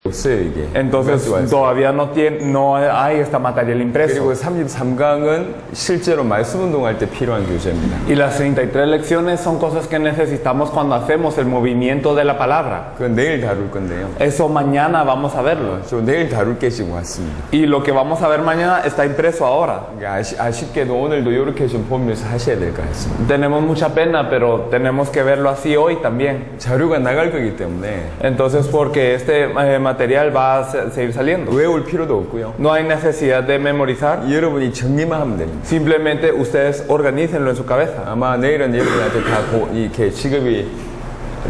없어요, 이게. Entonces todavía no hay esta material impreso. 그리고 33강은 실제로 말씀 운동할 때 필요한 교재입니다. Y las 33 lecciones son cosas que necesitamos cuando hacemos el movimiento de la palabra. 그건 내일 다룰 건데요. Eso mañana vamos a verlo. 저 내일 다룰 게 지금 왔습니다. Y lo que vamos a ver mañana está impreso ahora. 아쉽게도 오늘도 이렇게 좀 보면서 하셔야 될 것 같습니다. Tenemos mucha pena, pero tenemos que verlo así hoy también. 자료가 나갈 거기 때문에 Entonces, porque este material va a seguir saliendo. 외울 필요도 없고요. No hay necesidad de memorizar. 여러분이 정리만 하면 됩니다. Simplemente ustedes organícenlo en su cabeza. 아마 내일은 여러분한테 다 이렇게 지급이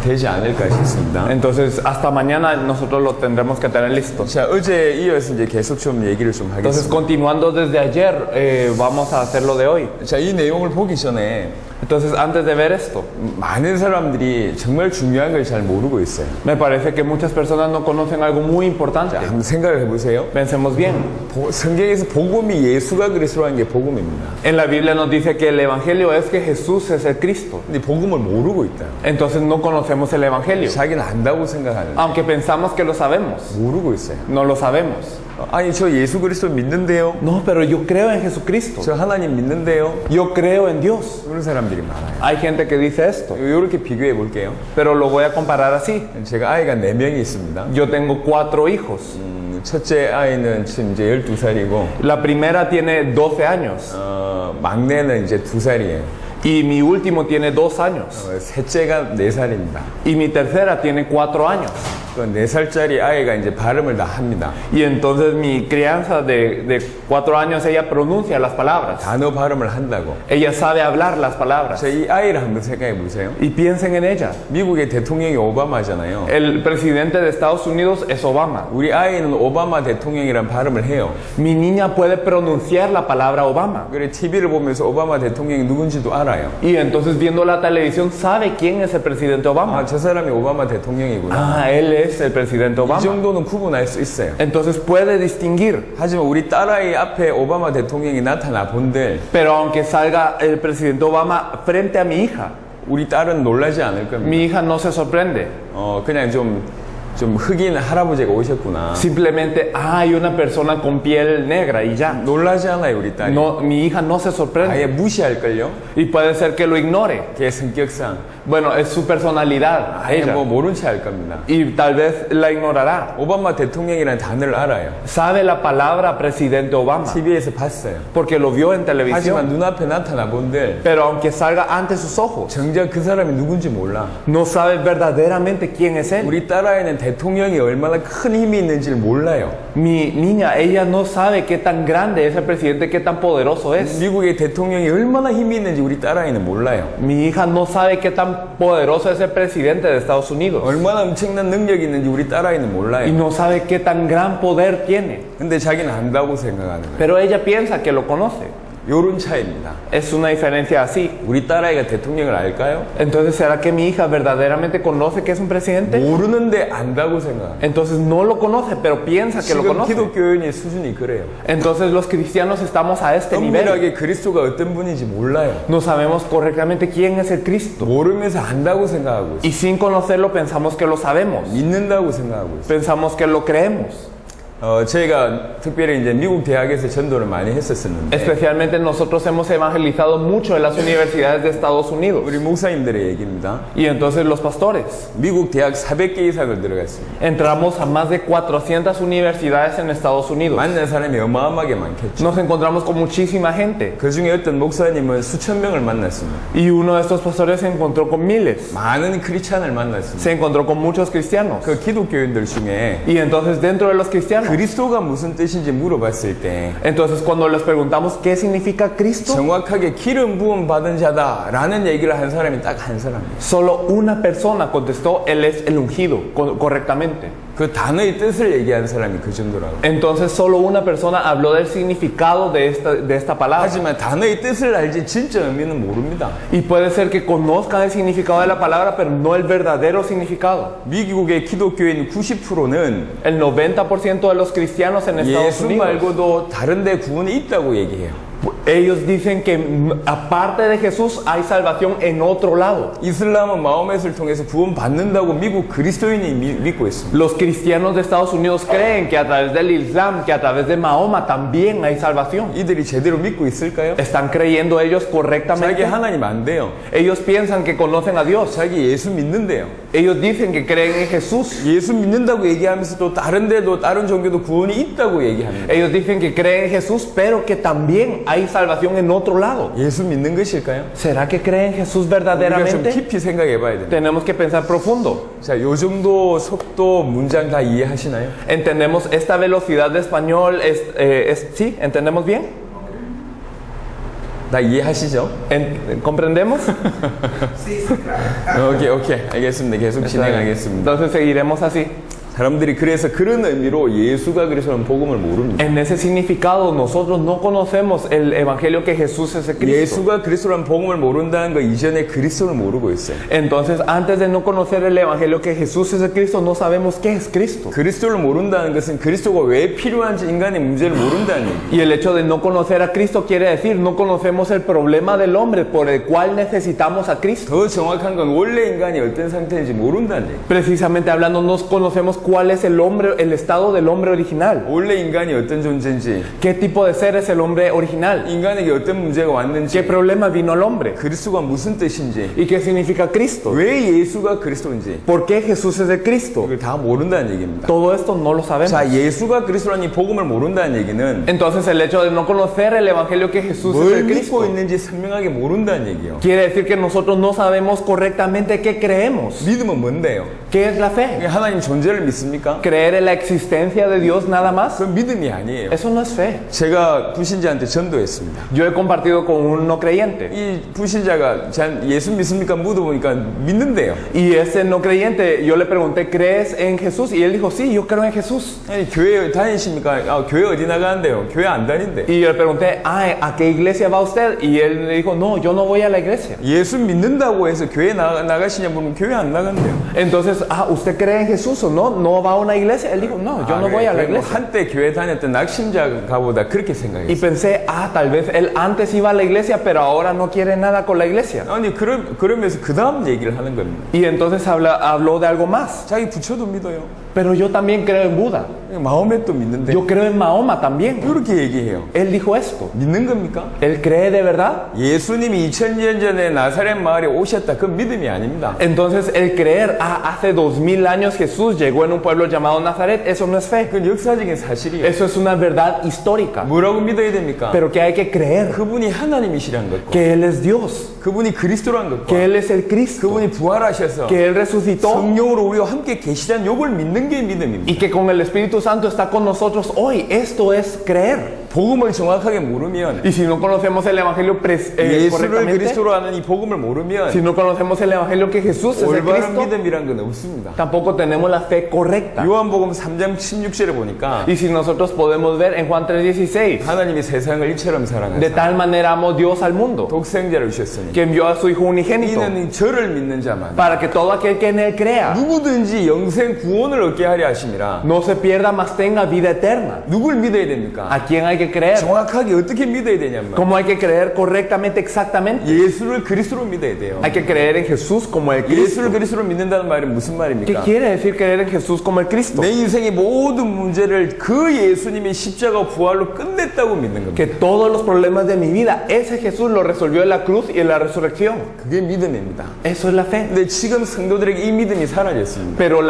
되지 않을까 싶습니다. Entonces, hasta mañana nosotros lo tendremos que tener listo. 자, 어제 이어서 이제 계속 좀 얘기를 좀 Entonces, 하겠습니다. continuando desde ayer, vamos a hacer lo de hoy. 자, 이 내용을 보기 전에 Entonces, antes de ver esto, 많은 사람들이 정말 중요한 걸 잘 모르고 있어요. me parece que muchas personas no conocen algo muy importante. 한번 생각을 해보세요. Pensemos bien. 성경에서 복음이 예수가 그리스도라는 게 복음입니다. En la Biblia nos dice que el Evangelio es que Jesús es el Cristo. 근데 복음을 모르고 있다. Entonces no conocemos el Evangelio. 자기는 안다고 생각하는데 Aunque pensamos que lo sabemos, 모르고 있어요. no lo sabemos. 아니 저 예수 그리스도 믿는데요. No, pero yo creo en Jesucristo. 저 하나님 믿는데요. Yo creo en Dios. 그런 사람들이 많아요. Hay gente que dice esto, 이렇게 비교해 볼게요. pero lo voy a comparar así. 제가 아이가 4명이 있습니다. Yo tengo 4 hijos. 첫째 아이는 지금 이제 12살이고 La primera tiene 12 años 막내는 이제 2살이에요. y mi último tiene 2 años 셋째가 4살입니다. y mi tercera tiene 4 años. 그 4살짜리 아이가 이제 발음을 다 합니다. Y entonces mi crianza de 4 años, ella pronuncia las palabras. 단어 발음을 한다고. Ella sabe hablar las palabras. 자, 이 아이를 한번 생각해 보세요. Y piensen en ella. 미국의 대통령이 오바마잖아요. El presidente de Estados Unidos es Obama. 우리 아이는 오바마 대통령이란 발음을 해요. Mi niña puede pronunciar la palabra Obama. 그래 TV를 보면서 오바마 대통령이 누군지도 알아요. Y entonces viendo la televisión sabe quién es el presidente Obama. 아, 저 사람이 오바마 대통령이구나. Ah, él es el presidente 이 Obama. 정도는 구분할 수 있어요. Entonces puede distinguir. 하지만 우리 딸아이 앞에 오바마 대통령이 나타나 본들 Pero aunque salga el presidente Obama frente a mi hija, 우리 딸은 놀라지 않을 겁니다. mi hija no se sorprende. 그냥 좀 흑인 할아버지가 오셨구나. Simplemente hay una persona con piel negra y ya. 놀라지 않아요, 우리 딸이. No, mi hija no se 아예 sorprende. 무시할걸요? Y puede ser que lo ignore. 걔 성격상. Bueno, es su personalidad a 아예 ella. 뭐 모른 채 할 겁니다. Y tal vez la ignorará. 오바마 대통령이라는 단어를 알아요. Sabe la palabra presidente Obama TV에서 봤어요. porque lo vio en 하지만 televisión. 눈앞에 나타나 본들 Pero aunque salga ante sus ojos, 정작 그 사람이 누군지 몰라. no sabe verdaderamente quién es él. 우리 딸아이는 대통령이 얼마나 큰 힘이 있는지를 몰라요. Mi niña, ella no sabe qué tan grande es el presidente, qué tan poderoso es. 미국의 대통령이 얼마나 힘이 있는지 우리 딸아이는 몰라요. Mi hija no sabe qué tan poderoso es el presidente de Estados Unidos. 얼마나 엄청난 능력이 있는지 우리 딸아이는 Y 몰라요. no sabe qué tan gran poder tiene. 근데 자기는 안다고 생각하는 거예요. Pero ella piensa que lo conoce. 요런 차이입니다. Es una diferencia así. 우리 딸아이가 대통령을 알까요? Entonces, ¿será que mi hija verdaderamente conoce que es un presidente? 모르는데 안다고 생각해요. Entonces no lo conoce, pero piensa que lo 지금 conoce. 기독교인의 수준이 그래요. Entonces los cristianos estamos a este nivel. 엄밀하게 그리스도가 어떤 분인지 몰라요. No sabemos correctamente quién es el Cristo. 모르면서 안다고 생각하고 있어요. Y sin conocerlo pensamos que lo sabemos. 믿는다고 생각하고 있어요. Pensamos que lo creemos. 저희가 특별히 이제 미국 대학에서 전도를 많이 했었었는데 Especialmente nosotros hemos evangelizado mucho en las universidades de Estados Unidos. 우리 목사님들의 얘기입니다. Y entonces los pastores. 미국 대학 400개 이상을 들어갔습니다. Entramos a más de 400 universidades en Estados Unidos. 만난 사람이 어마어마하게 많겠죠. Nos encontramos con muchísima gente. 그 중에 어떤 목사님은 수천 명을 만났습니다. Y uno de estos pastores se encontró con miles. 많은 크리스찬을 만났습니다. Se encontró con muchos cristianos. 그 기독교인들 중에 Y entonces dentro de los cristianos. 그리스도가 무슨 뜻인지 물어봤을 때 Entonces cuando les preguntamos qué significa Cristo, 정확하게 기름 부음 받은 자다라는 얘기를 한 사람이 딱 한 사람이에요. solo una persona contestó, él es el ungido, correctamente. 그 단어의 뜻을 얘기한 사람이 그 정도라고. Entonces solo una persona habló del significado de esta palabra. 하지만 단어의 뜻을 알지 진짜 의미는 모릅니다. Y puede ser que conozcan el significado de la palabra, pero no el verdadero significado. 미국의 기독교인 90%는 El 90% de los cristianos en Estados 예수 Unidos, 말고도 다른 데 구원이 있다고 얘기해요. Ellos dicen que aparte de Jesús hay salvación en otro lado. 이슬람은 마호멧을 통해서 구원받는다고 미국 그리스도인이 믿고 있습니다. Los cristianos de Estados Unidos creen que a través del Islam, que a través de Mahoma también hay salvación. 이들이 제대로 믿고 있을까요? ¿Están creyendo ellos 자기 correctamente? 하나님 안 돼요. Ellos piensan que conocen a Dios. 자기 예수 믿는데요. Ellos dicen que creen en Jesús. 예수 믿는다고 얘기하면서 또 다른 데도 다른 종교도 구원이 있다고 얘기합니다. Ellos dicen que creen en Jesús, pero que también hay salvación en otro lado. 예수 믿는 것일까요? ¿Será que creen en Jesús 우리가 좀 verdaderamente? 깊이 생각해 봐야 됩니다. Tenemos que pensar profundo. 자, 요 정도 속도 문장 다 이해하시나요? ¿Entendemos esta velocidad de español? ¿Sí? ¿Entendemos bien? 다 이해하시죠? ¿Comprendemos? 오케이. 알겠습니다. 계속 진행하겠습니다. Entonces seguiremos así. 사람들이 그래서 그런 의미로 예수가 그리스도는 복음을 모릅니다. En ese significado, nosotros no conocemos el evangelio que Jesús es el Cristo. 예수가 그리스도라는 복음을 모른다는 거 이전에 그리스도를 모르고 있어요. Entonces, antes de no conocer el evangelio que Jesús es el Cristo, no sabemos qué es Cristo. 그리스도를 모른다는 것은 그리스도가 왜 필요한지 인간의 문제를 모른다는 얘기예요. Y el hecho de no conocer a Cristo quiere decir no conocemos el problema del hombre por el cual necesitamos a Cristo. 더 정확한 건 원래 인간이 어떤 상태인지 모른다는 얘기예요. Precisamente hablando, no conocemos cuál es el hombre, el estado del hombre original. 원래 인간이 어떤 존재인지, ¿Qué tipo de ser es el hombre original? 인간에게 어떤 문제가 왔는지, ¿Qué problema vino al hombre? 그리스도가 무슨 뜻인지, ¿Y qué significa Cristo? 왜 예수가 그리스도인지 ¿Por qué Jesús es el Cristo? 이걸 다 모른다는 얘기입니다. Todo esto no lo sabemos. 자, 예수가 그리스도라는 이 복음을 모른다는 얘기는 Entonces el hecho de no conocer el evangelio que Jesús es 뭘 el 믿고 Cristo 있는지 선명하게 모른다는 얘기예요. quiere decir que nosotros no sabemos correctamente qué creemos. 믿음은 뭔데요? ¿Qué es la fe? 하나님 존재를 믿습니까? ¿Creer en la existencia de Dios nada más? 그건 믿음이 아니에요. Eso no es fe. 제가 불신자한테 전도했습니다. Yo he compartido con un no creyente 이 불신자가 예수 믿습니까? 물어보니까 믿는데요. y ese no creyente, yo le pregunté, ¿crees en Jesús? Y él dijo, sí, yo creo en Jesús. 아니, 교회 다니십니까? 교회 어디 나가는데요? 교회 안 다닌대. Y yo le pregunté, ¿a qué iglesia va usted? Y él me dijo, no, yo no voy a la iglesia. 예수 믿는다고 해서 교회 나가시냐 물으면 교회 안 나간대요. Entonces, ¿usted cree en Jesús o no? ¿No va a una iglesia? Él dijo, no, yo no voy a la iglesia. 한때 교회 다녔던 낙심자가보다 그렇게 Y 생각했어요. pensé, tal vez él antes iba a la iglesia, pero ahora no quiere nada con la iglesia. 아니 그러면서 그 다음 얘기를 하는 겁니다. Y entonces habló de algo más. 자기 부처도 믿어요. Pero yo también creo en Buda. 마호멧도 믿는데 Yo creo en Mahoma también. 이렇게 얘기해요. Él dijo esto. 믿는 겁니까? ¿Él cree de verdad? 예수님이 2000년 전에 나사렛 마을에 오셨다. 그건 믿음이 아닙니다. Entonces el creer, hace 2000 años Jesús llegó en un pueblo llamado Nazaret, eso no es fe. 그건 역사적인 사실이에요. Eso es una verdad histórica. 뭐라고 믿어야 됩니까? Pero que hay que creer 그분이 하나님이시란 것과 que Él es Dios, 그분이 그리스도란 것과 que Él es el Cristo, 그분이 부활하셔서 que Él resucitó 성령으로 우리와 함께 계시다는 요걸 믿는 게 믿음입니다. y que con el Espíritu Santo está con nosotros hoy. Esto es creer. 복음을 정확하게 모르면 Y si no conocemos el Evangelio 예수를 correctamente, 그리스도로 하는 이 복음을 모르면 si no conocemos el Evangelio que Jesús es el 올바른 Cristo, 믿음이란 건 없습니다. tampoco tenemos la fe correcta. 요한복음 3장 16절에 보니까 Y si nosotros podemos ver en Juan 3:16, 하나님이 세상을 이처럼 de 사랑하사 tal manera amó Dios al mundo, 독생자를 주셨으니 que envió a su Hijo unigénito, 이는 저를 믿는 자만 para que todo aquel que en Él crea 누구든지 영생 구원을 얻게 하려 하심이라. no se pierda, mas tenga vida eterna. 누굴 믿어야 됩니까? ¿A quién hay que creer? 정확하게 어떻게 믿어야 되냐면 ¿Cómo hay que creer correctamente, exactamente? 예수를 그리스도로 믿어야 돼요. Hay que creer en Jesús como el Cristo. 예수를 그리스도로 믿는다는 말은 무슨 ¿Qué 말입니까? quiere decir creer en Jesús como el Cristo? 내 인생의 모든 문제를 그 예수님이 십자가 부활로 끝냈다고 믿는 겁니다. Que todos los problemas de mi vida, ese Jesús lo resolvió en la cruz y en la resurrección. 그게 믿음입니다. Eso es la fe. 근데 지금 성도들에게 이 믿음이 사라졌습니다. Pero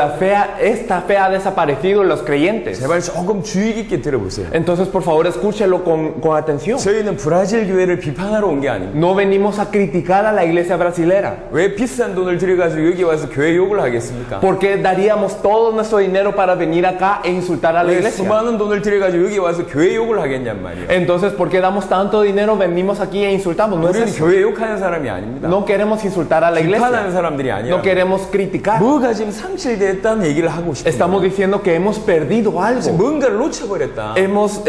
esta fe ha desaparecido en los creyentes. 제발 조금 주의 깊게 들어보세요. Entonces, por favor, escúchelo con atención. 저희는 브라질 교회를 비판하러 온 게 아닙니다. No venimos a criticar a la iglesia brasilera. 왜 비싼 돈을 들여가지고 여기 와서 교회 욕을 하겠습니까? ¿Por qué daríamos todo nuestro dinero para venir acá e insultar a la 왜 iglesia? 수많은 돈을 들여가지고 여기 와서 교회 욕을 하겠냔 말이에요. Entonces, ¿por qué damos tanto dinero, venimos aquí e insultamos? No es 우리는 eso. 교회 욕하는 사람이 아닙니다. No queremos insultar a la 비판하는 iglesia. 사람들이 아니라 No queremos criticar. 뭐가 지금 상실됐다는 얘기를 하고 싶어요. Estamos diciendo que hemos perdido algo. 뭔가를 놓쳐버렸다. Hemos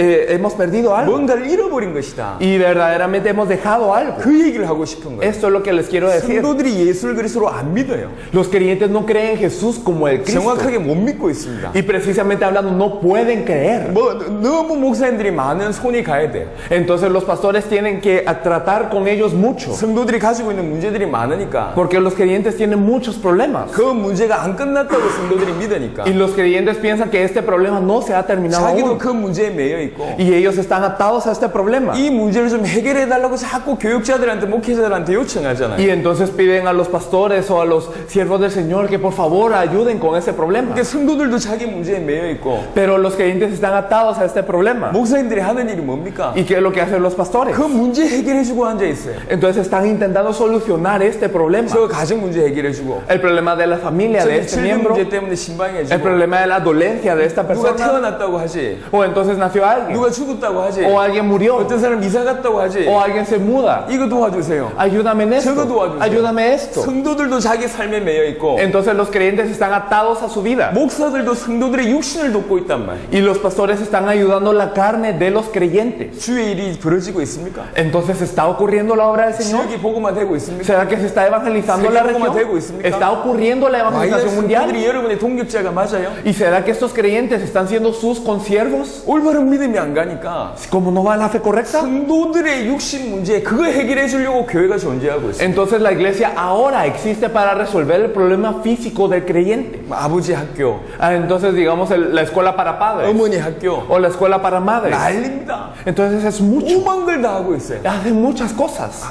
perdido algo. 뭔가를 잃어버린 것이다. Y verdaderamente hemos dejado algo. 그 얘기를 하고 싶은 거예요. Esto es lo que les quiero decir. 성도들이 예수를 그리스도로 안 믿어요. Los creyentes no creen en Jesús como el Cristo. 정확하게 못 믿고 있습니다. Y precisamente hablando, no pueden creer. 뭐 너무 목사님들이 많은 손이 가야 돼요. Entonces los pastores tienen que tratar con ellos mucho. 성도들이 가지고 있는 문제들이 많으니까 Porque los creyentes tienen muchos problemas. 그 문제가 안 끝났다고 성도들이 믿으니까 Y los creyentes piensan que este problema no se ha terminado 자기도 aún. 그 문제에 매여 있고 Y ellos están atados a este problema. 이 문제를 좀 해결해 달라고 자꾸 교육자들한테 목회자들한테 요청하잖아요. Y entonces piden a los pastores o a los siervos del Señor que por favor ayuden con ese problema. 그러니까 성도들도 자기 문제에 매여 있고 Pero los creyentes están atados a este problema. 목사님들이 하는 일이 뭡니까? ¿Y qué es lo que hacen los pastores? 그 문제 해결해주고 앉아 있어요. Entonces están intentando solucionar este problema. 저 가정 문제 해결해주고 El problema de la familia de 저기 este 질병 miembro. 문제 때문에 El 신방해주고 problema de la dolencia de esta 누가 persona. 태어났다고 하지 O entonces nació alguien. 누가 죽었다고 하지 O alguien murió. 어떤 사람 이사 갔다고 하지 O alguien se muda. 이거 도와주세요. Ayúdame en 저거 esto. 도와주세요. Ayúdame esto. 성도들도 자기 삶에 매여 있고 Entonces los creyentes están atados a su vida. 목사들도 성도들의 육신을 돕고 있단 말이에요. Y los pastores están ayudando la carne de los creyentes. 주의 일이 벌어지고 있습니까? Entonces ¿está ocurriendo la obra del Señor? 지역이 보고만 되고 있습니까? ¿Será que se está evangelizando la ¿Cómo te región? 있습니까? ¿Está ocurriendo la 과연 evangelización mundial? 성도들이 여러분의 동력자가 맞아요? ¿Y será que estos creyentes están siendo sus consiervos? 올바른 믿음이 안 가니까 ¿Cómo no va la fe correcta? 성도들의 육신 문제 그거 해결해 주려고 교회가 존재하고 있어요. Entonces la iglesia ahora existe para resolver el problema físico del creyente. 아버지 학교, Entonces digamos la escuela para padres 어머니 학교 o la escuela para madres. 난립니다. Entonces es mucho. 오만 걸 다 하고 있어요. Hacen muchas cosas.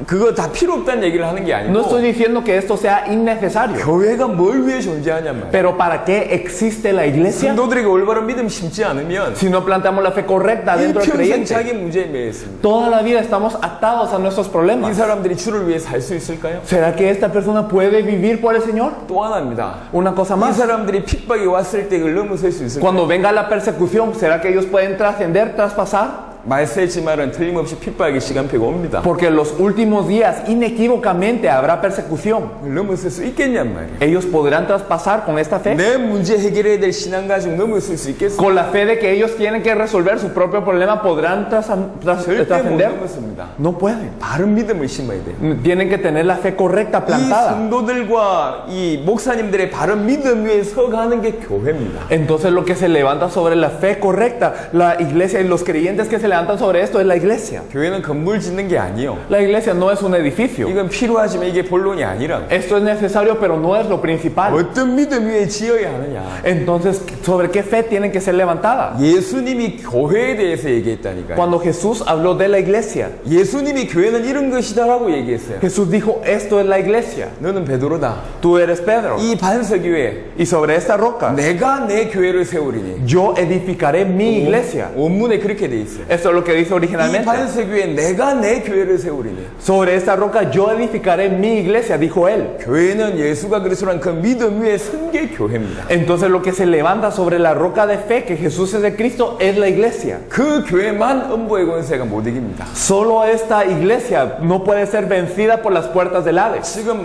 그거 다 필요 없다는 얘기를 하는 게 No 아니고 estoy diciendo que esto sea innecesario. 교회가 뭘 위해 존재하냔 말이에요. Pero ¿para qué existe la iglesia? 성도들에게 올바른 믿음 심지 않으면 Si no planteamos la fe correcta dentro del 일평생 creyente, 자기 문제에 매여 있습니다. toda la vida estamos atados a nuestros 이 problemas. 사람들이 주를 위해 살 수 있을까요? ¿Será que esta persona puede vivir por el Señor? 또 하나입니다. Una cosa 이 más. 사람들이 핍박이 왔을 때 그걸 넘어설 수 있을까요? Cuando venga la persecución, ¿será que ellos pueden trascender, traspasar? 말세지 말은 틀림없이 핍박의 시간표가 옵니다. Porque en los últimos días inequívocamente habrá persecución. 넘어설 수 있겠냔 말이에요. ¿Ellos podrán traspasar con esta fe? 내 문제 해결해야 될 신앙 가지고 넘어설 수 있겠어요? Con la fe de que ellos tienen que resolver su propio problema, ¿podrán 절대 못 trascender? 넘었습니다. No pueden. 바른 믿음을 심어야 돼요. Tienen que tener la fe correcta 이 plantada. 성도들과 이 목사님들의 바른 믿음 위에 서가는 게 교회입니다. Entonces lo que se levanta sobre la fe correcta, la iglesia y los creyentes que se levantan sobre esto es la iglesia. 교회는 건물 짓는 게 아니에요. La iglesia no es un edificio. 이건 필요하지만 이게 본론이 아니라고. Esto es necesario, pero no es lo principal. 어떤 믿음 위에 지어야 하느냐. Entonces, ¿sobre qué fe tienen que ser levantadas? 예수님이 교회에 대해서 얘기했다니까요. Cuando Jesús habló de la iglesia, 예수님이 교회는 이런 것이다라고 얘기했어요. Jesús dijo, esto es la iglesia. 너는 베드로다. Tú eres Pedro. 이 반석 위에 Y sobre esta roca, 내가 내 교회를 세우리니. yo edificaré mi iglesia. 원문에 그렇게 돼 있어요. Esto es lo que dice 이 originalmente. 반석 위에 내가 내 교회를 세우리니. Sobre esta roca yo edificaré mi iglesia, dijo él. 교회는 예수가 그리스도란 그 믿음 위에 선 게 교회입니다. Entonces lo que se levanta sobre la roca de fe, que Jesús es de Cristo, es la iglesia. 그 교회만 음부의 권세가 못 이깁니다. Solo esta iglesia no puede ser vencida por las puertas del Hades. 지금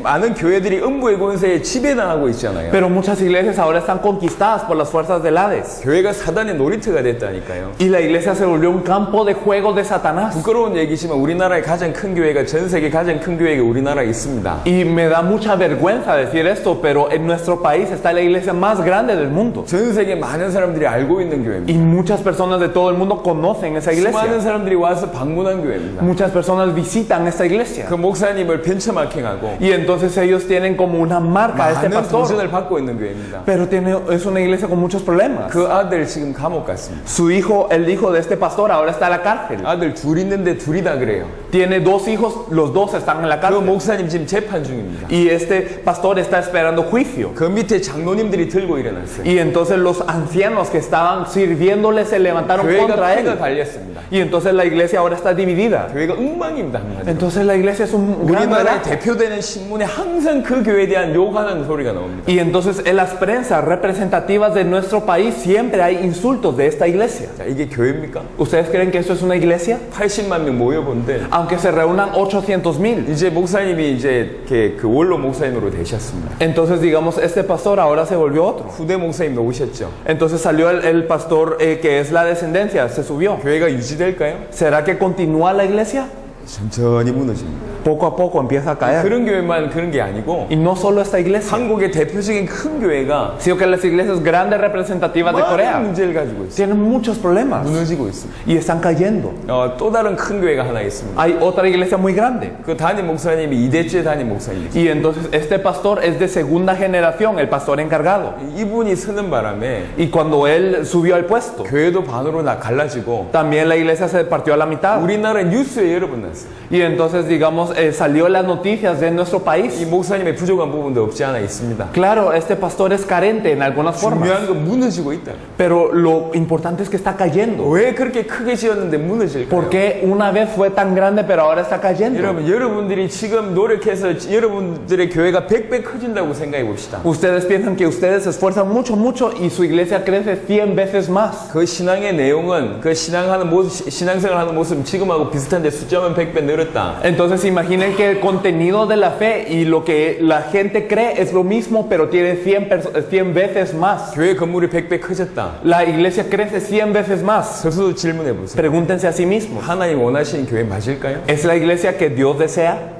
많은 교회들이 음부의 권세에 지배당하고 있잖아요. Pero muchas iglesias ahora están conquistadas por las fuerzas del Hades. 교회가 사단의 놀이터가 됐다니까요. Y la iglesia se volvió un campo de juego de Satanás. 부끄러운 얘기지만 우리나라의 가장 큰 교회가 전 세계 가장 큰 교회가 우리나라에 있습니다. Y me da mucha vergüenza decir esto, pero en nuestro país está la iglesia más grande del mundo. 전 세계 많은 사람들이 알고 있는 교회입니다. Y muchas personas de todo el mundo conocen esa 수많은 iglesia. 사람들이 와서 방문한 교회입니다. Muchas personas visitan esta iglesia. 그 목사님을 벤처마킹하고 Y entonces ellos tienen como una marca a este 많은 pastor. 도전을 받고 있는 교회입니다. Pero es una iglesia con muchos problemas. 그 아들 지금 감옥 갔습니다. Su hijo, el hijo de este pastor, ahora está en la cárcel. 아들 둘 있는데 둘이 다 그래요. Tiene dos hijos, los dos están en la 그 cárcel. 목사님 지금 재판 중입니다. Y este pastor está esperando juicio. 그 밑에 장로님들이 들고 일어났어요. Y entonces los ancianos que estaban sirviéndole se levantaron 교회가 contra 패가 él. 달렸습니다. Y entonces la iglesia ahora está dividida. 교회가 엉망입니다. 한마디로. Entonces la iglesia es un gran 우리나라의 relajo. 대표되는 신문에 항상 그 교회에 대한 욕하는 소리가 나옵니다. Y entonces en las prensas representativas de nuestro país siempre hay insultos de esta iglesia. 자, 이게 교회입니까? 믿습니까? ¿Ustedes creen que esto es una iglesia? 80만 명 모여본데 Aunque se reúnan 800,000. 이제 목사님이 이제 그 원로 목사님으로 되셨습니다. Entonces, digamos, este pastor ahora se volvió otro. 후대 목사님도 오셨죠. Entonces salió el pastor que es la descendencia, se subió. 교회가 유지될까요? ¿Será que continúa la iglesia? 천천히 무너집니다. Poco a poco empieza a caer. 그런 교회만 그런 게 아니고 Y no solo esta iglesia, 한국의 대표적인 큰 교회가 sino que las iglesias grandes representativas de 많은 Corea 문제를 가지고 있어요. tienen muchos problemas 무너지고 있습니다. y están cayendo. 또 다른 큰 교회가 하나 있습니다. Hay otra iglesia muy grande. 그 담임 목사님이 2대째 담임 목사님이죠. Y entonces este pastor es de segunda generación, el pastor encargado. 이분이 서는 바람에 Y cuando él subió al puesto, 교회도 반으로 갈라지고 también la iglesia se partió a la mitad. 우리나라 뉴스에 여러 번 났어요. Y entonces, digamos, salió en las noticias de nuestro 이 país. 목사님의 부족한 부분도 없지 않아 있습니다. Claro, este pastor es carente en algunas formas, 중요한 건 무너지고 있다. pero lo importante es que está cayendo. 왜 그렇게 크게 지었는데 무너질까요? Porque una vez fue tan grande, pero ahora está cayendo. 여러분들이 지금 노력해서 여러분들의 교회가 100배 커진다고 생각해 봅시다. Ustedes piensan que ustedes se esfuerzan mucho, mucho y su iglesia crece 100 veces más. 그 신앙의 내용은 그 신앙생활하는 모습 지금하고 비슷한데 숫자만 100배 늘었다. Entonces imaginen que el contenido de la fe y lo que la gente cree es lo mismo, pero tiene 100 veces más. 교회 건물이 100배 커졌다. La iglesia crece 100 veces más. 스스로 질문해 보세요. Pregúntense a sí mismos. 하나님 원하시는 교회 맞을까요? ¿Es la iglesia que Dios desea?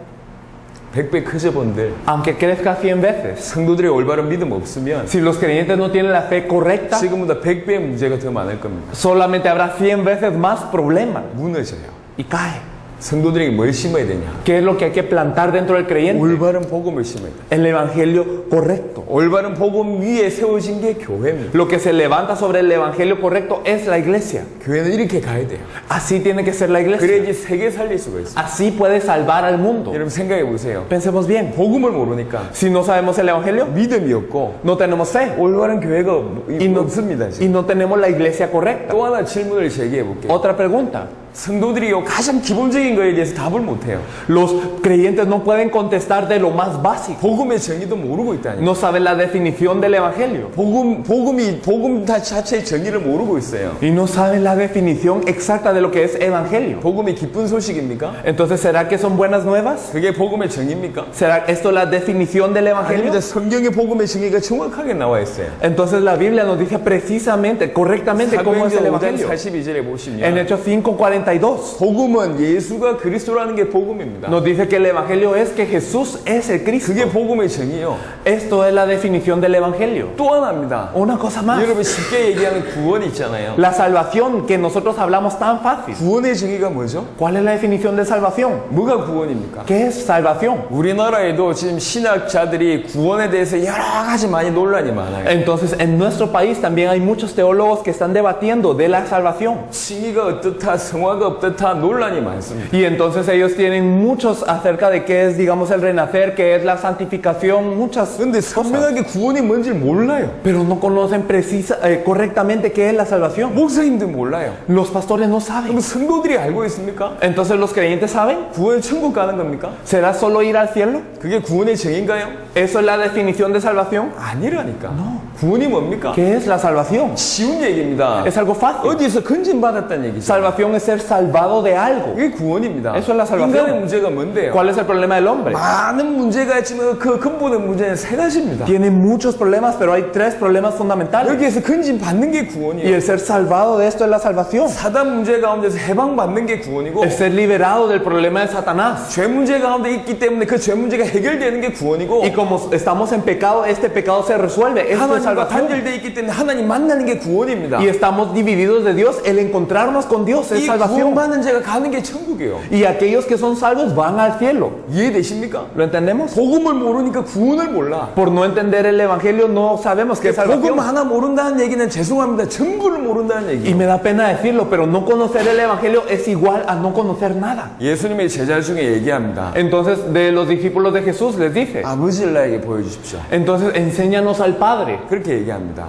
100배 커져 본들 Aunque crezca 100 veces. 성도들의 올바른 믿음 없으면 Si los creyentes no tienen la fe correcta, 지금보다 100배의 문제가 더 많을 겁니다. solamente habrá 100 veces más problemas 무너져요. y cae. 성도들에게 뭘 심어야 되냐? ¿Qué es lo que hay que plantar dentro del creyente? 올바른 복음을 심어야 돼. El evangelio correcto. 올바른 복음 위에 세워진 게 교회입니다. Lo que se levanta sobre el evangelio correcto es la iglesia. 교회는 이렇게 가야 돼요. Así tiene que ser la iglesia. 그래야지 세계 살릴 수가 있어요. Así puede salvar al mundo. 여러분 생각해 보세요. Pensemos bien. 복음을 모르니까 Si no sabemos el evangelio, 믿음이 없고 no tenemos fe 올바른 교회가 no- 없습니다. y 지금. no tenemos la iglesia correcta. 또 하나 질문을 제기해 볼게요. Otra pregunta. 성도들이 요 가장 기본적인 거에 대해서 답을 못해요. Los creyentes no pueden contestar de lo más básico. 복음의 정의도 모르고 있다니. No saben la definición del evangelio. 복음 자체의 정의를 모르고 있어요. Y no saben la definición exacta de lo que es evangelio. 복음이 기쁜 소식입니까? Entonces, ¿será que son buenas nuevas? 그게 복음의 정의입니까? ¿Será esto la definición del evangelio? 아닙니다. 성경의 복음의 정의가 정확하게 나와 있어요. Entonces la Biblia nos dice precisamente, correctamente cómo es el 사도행전 5장 evangelio. 42절에 En 보시면 Hechos 5:42 복음은 예수가 그리스도라는 게 복음입니다. nos dice que el evangelio es que Jesús es el Cristo. 그게 복음의 정의요. Esto es la definición del evangelio. 또 하나입니다. Una cosa más. 여러분 쉽게 얘기하는 구원 있잖아요. La salvación que nosotros hablamos tan fácil. 구원의 정의가 뭐죠? ¿Cuál es la definición de salvación? 뭐가 구원입니까? ¿Qué es salvación? 우리나라에도 지금 신학자들이 구원에 대해서 여러 가지 많이 논란이 많아요. Entonces, en nuestro país también hay muchos teólogos que están debatiendo de la salvación. 칭의가 어떻다, 성화가 어떻다 논란이 많습니다. Y entonces ellos tienen muchos acerca de qué es, digamos, el renacer, qué es la santificación, muchas 근데 cosas. 선명하게 구원이 뭔지 몰라요. Pero no conocen correctamente qué es la salvación. 목사님도 몰라요. Los pastores no saben. 그럼 성도들이 알고 있습니까? Entonces, ¿los creyentes saben? 구원 천국 가는 겁니까? ¿Será solo ir al cielo? 그게 구원의 정의인가요? ¿Eso es la definición de salvación? 아니라니까. 구원이 뭡니까? ¿Qué es la salvación? 쉬운 얘기입니다. Es algo fácil. 어디서 건진받았다는 얘기죠. Salvación es ser salvado de algo. 이게 구원입니다. Eso es la salvación. 인간의 문제가 뭔데요? ¿Cuál es el problema del hombre? 많은 문제가 있지만 그 근본의 문제는 세 가지입니다. Tiene muchos problemas, pero hay tres problemas fundamentales. 여기에서 건진받는 게 Y 구원이에요. el ser salvado de esto es la salvación. 사단 문제 가운데서 해방받는 게 구원이고 El ser liberado del problema de Satanás. 죄 문제 가운데 있기 때문에 그 죄 문제가 해결되는 게 구원이고 Y como estamos en pecado, este pecado se resuelve. Esto es 하나님과 salvación. 단절되어 있기 때문에 하나님 만나는 게 구원입니다. Y estamos divididos de Dios. El encontrarnos con Dios es 이 salvación. 구원받는 자가 가는 게 천국이에요. Y aquellos que son salvos van al cielo. 이해되십니까? ¿Lo entendemos? 복음을 모르니까 구원을 몰라. Por no entender el evangelio no sabemos qué es 복음 salvación. 하나 모른다는 얘기는 죄송합니다. 전부를 모른다는 Y 얘기예요. me da pena decirlo, pero no conocer el evangelio es igual a no conocer nada. 예수님의 제자 중에 얘기합니다. Entonces, de los discípulos de Jesús les dice, 아버지를 나에게 보여주십시오. entonces enséñanos al Padre. 그렇게 그렇게 얘기합니다.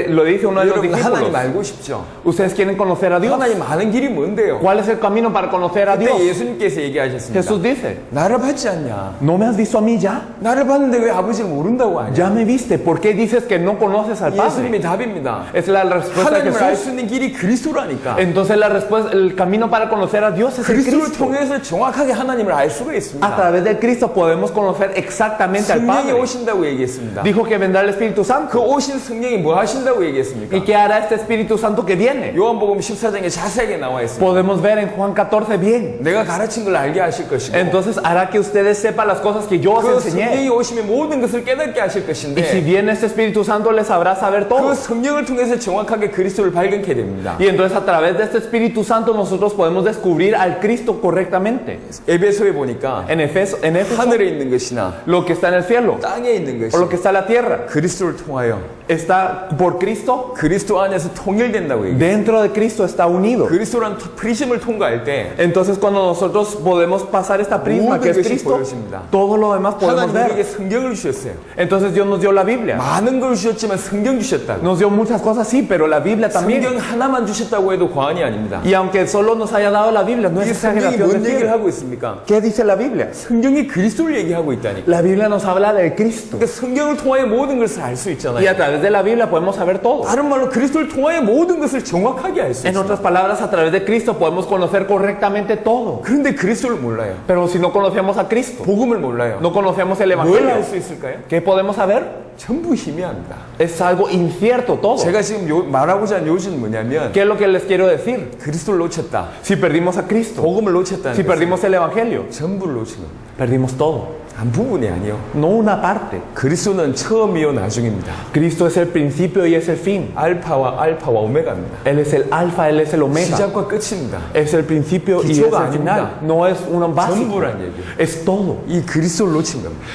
Lo dice uno de los 여러분 하나님 discípulos. 알고 싶죠? Ustedes quieren conocer a Dios. 하나님 아는 길이 뭔데요? ¿Cuál es el camino para conocer a Dios? 그때 예수님께서 얘기하셨습니다. Jesús dice, 나를 봤지 않냐? ¿no me has visto a mí ya? 나를 봤는데 왜 아버지를 모른다고 하냐? Ya me viste. ¿Por qué dices que no conoces al Padre? 예수님의 답입니다. Es la respuesta de 하나님을 알 Jesús. 수 있는 길이 그리스도라니까. Entonces la respuesta, el camino para conocer a Dios es el 그리스도를 Cristo. 통해서 정확하게 하나님을 알 수가 A 있습니다. través del Cristo podemos conocer exactamente al 성령이 Padre. 오신다고 얘기했습니다. Dijo que vendrá el Espíritu 그 Santo. 오신 성령이 뭐 하신다고 얘기했습니까? ¿Y qué hará este Espíritu Santo que viene? 요한복음 14장에 자세하게 나와 있습니다. Podemos ver en Juan 14 bien. 내가 가르친 걸 알게 하실 것이고 Entonces hará que ustedes sepan las cosas que yo os 그 성령이 enseñé. 오시면 모든 것을 깨닫게 하실 Y si 것인데 viene este Espíritu Santo les habrá saber 그 todo. 성령을 통해서 정확하게 그리스도를 발견케 됩니다. Y entonces a través de este Espíritu Santo nosotros podemos descubrir al Cristo correctamente. 에베소에 보니까 En Éfeso, 하늘에 있는 것이나 lo que está en el cielo 땅에 있는 것이 o lo que está en la tierra 그리스도를 통하여 está por Cristo. 그리스도 안에서 통일된다고 얘기해요. Dentro de Cristo está unido. 그리스도란 프리즘을 통과할 때 Entonces cuando nosotros podemos pasar esta prisma que es 모든 것이 Cristo, 보여집니다. todo lo demás podemos 하나님 우리에게 ver. 성경을 주셨어요. Entonces Dios nos dio la Biblia. 많은 걸 주셨지만 성경 주셨다고. Nos dio muchas cosas, sí, pero la Biblia también. 성경 하나만 주셨다고 해도 과언이 아닙니다. Y aunque solo nos haya dado la Biblia, no es 이 성경이 exageración 뭔 얘기를 decir. 하고 있습니까? ¿Qué dice la Biblia? 성경이 그리스도를 얘기하고 있다니까. La Biblia nos habla del Cristo. 그러니까 성경을 통하여 모든 것을 알 수 Y 있잖아요. a través de la Biblia podemos saber todo. 다른 말로 그리스도를 통하여 모든 것을 정확하게 알 수 En 있어요. otras palabras, a través de Cristo podemos conocer correctamente todo. 그런데 그리스도를 몰라요. Pero si no conocemos a Cristo, 복음을 몰라요. no conocemos el 뭘 Evangelio, 알 수 있을까요? ¿qué podemos saber? 전부 희미합니다. Es algo incierto todo. 제가 지금 말하고자 하는 요지는 뭐냐면 ¿Qué es lo que les quiero decir? 그리스도를 놓쳤다. Si perdimos a Cristo, 복음을 놓쳤다는 si 것은 perdimos el Evangelio, 전부를 놓치는 겁니다. perdimos todo. 한 부분이 아니요. No una parte. 그리스도는 처음이요 나중입니다. Cristo es el principio y es el fin. 알파와 오메가입니다. Él es el alfa, Él es el omega. 시작과 끝입니다. Es el principio y es 기초가 el final. 아닙니다. No es una básico. 전부란 얘기예요. Es todo. 이 그리스도를 놓친 겁니다.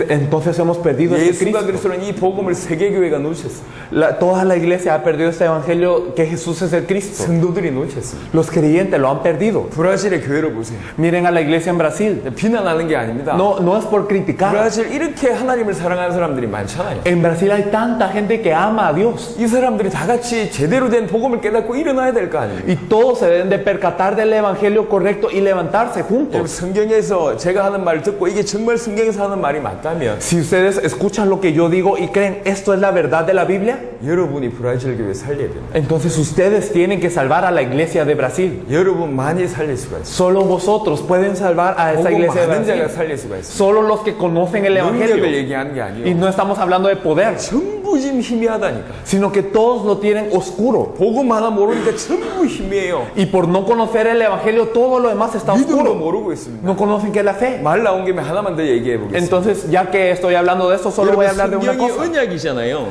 Entonces hemos perdido este 예수가 Cristo. 그리스도는 이 복음을 세계교회가 놓쳤어요. Toda la iglesia ha perdido este evangelio que Jesús es el Cristo. 성도들이 놓쳤습니다. Los creyentes lo han perdido. 브라질의 교회를 보세요. Miren a la iglesia en Brasil. 비난하는 게 아닙니다. No es por criticar. 브라질 이렇게 하나님을 사랑하는 사람들이 많잖아요. En Brasil hay tanta gente que ama a Dios. 이 사람들이 다 같이 제대로 된 복음을 깨닫고 일어나야 될 거 아닙니까? Y todos se deben de percatar del evangelio correcto y levantarse 여러분, juntos. 성경에서 제가 하는 말을 듣고 이게 정말 성경에서 하는 말이 맞다면 Si ustedes escuchan lo que yo digo y creen esto es la verdad de la Biblia, 여러분이 브라질 교회 살려야 됩니다. entonces ustedes tienen que salvar a la iglesia de Brasil. 여러분만이 살릴 수가 있어요. Solo vosotros pueden salvar a esta 복음 iglesia de 많은 자가 Brasil. 살릴 수가 있어요. Solo los que conocen el 능력을 evangelio. 얘기하는 게 Y 아니에요. no estamos hablando de poder, 전부 지금 희미하다니까. sino que todos lo tienen oscuro. 복음 하나 모르니까 전부 희미해요. Y por no conocer el evangelio, todo lo demás está 믿음도 oscuro. 모르고 있습니다. No conocen qué es la fe. 말 나온 김에 하나만 더 얘기해 보겠습니다. Entonces, ya que estoy hablando de esto, solo voy a hablar de una 성경이 cosa. 언약이잖아요.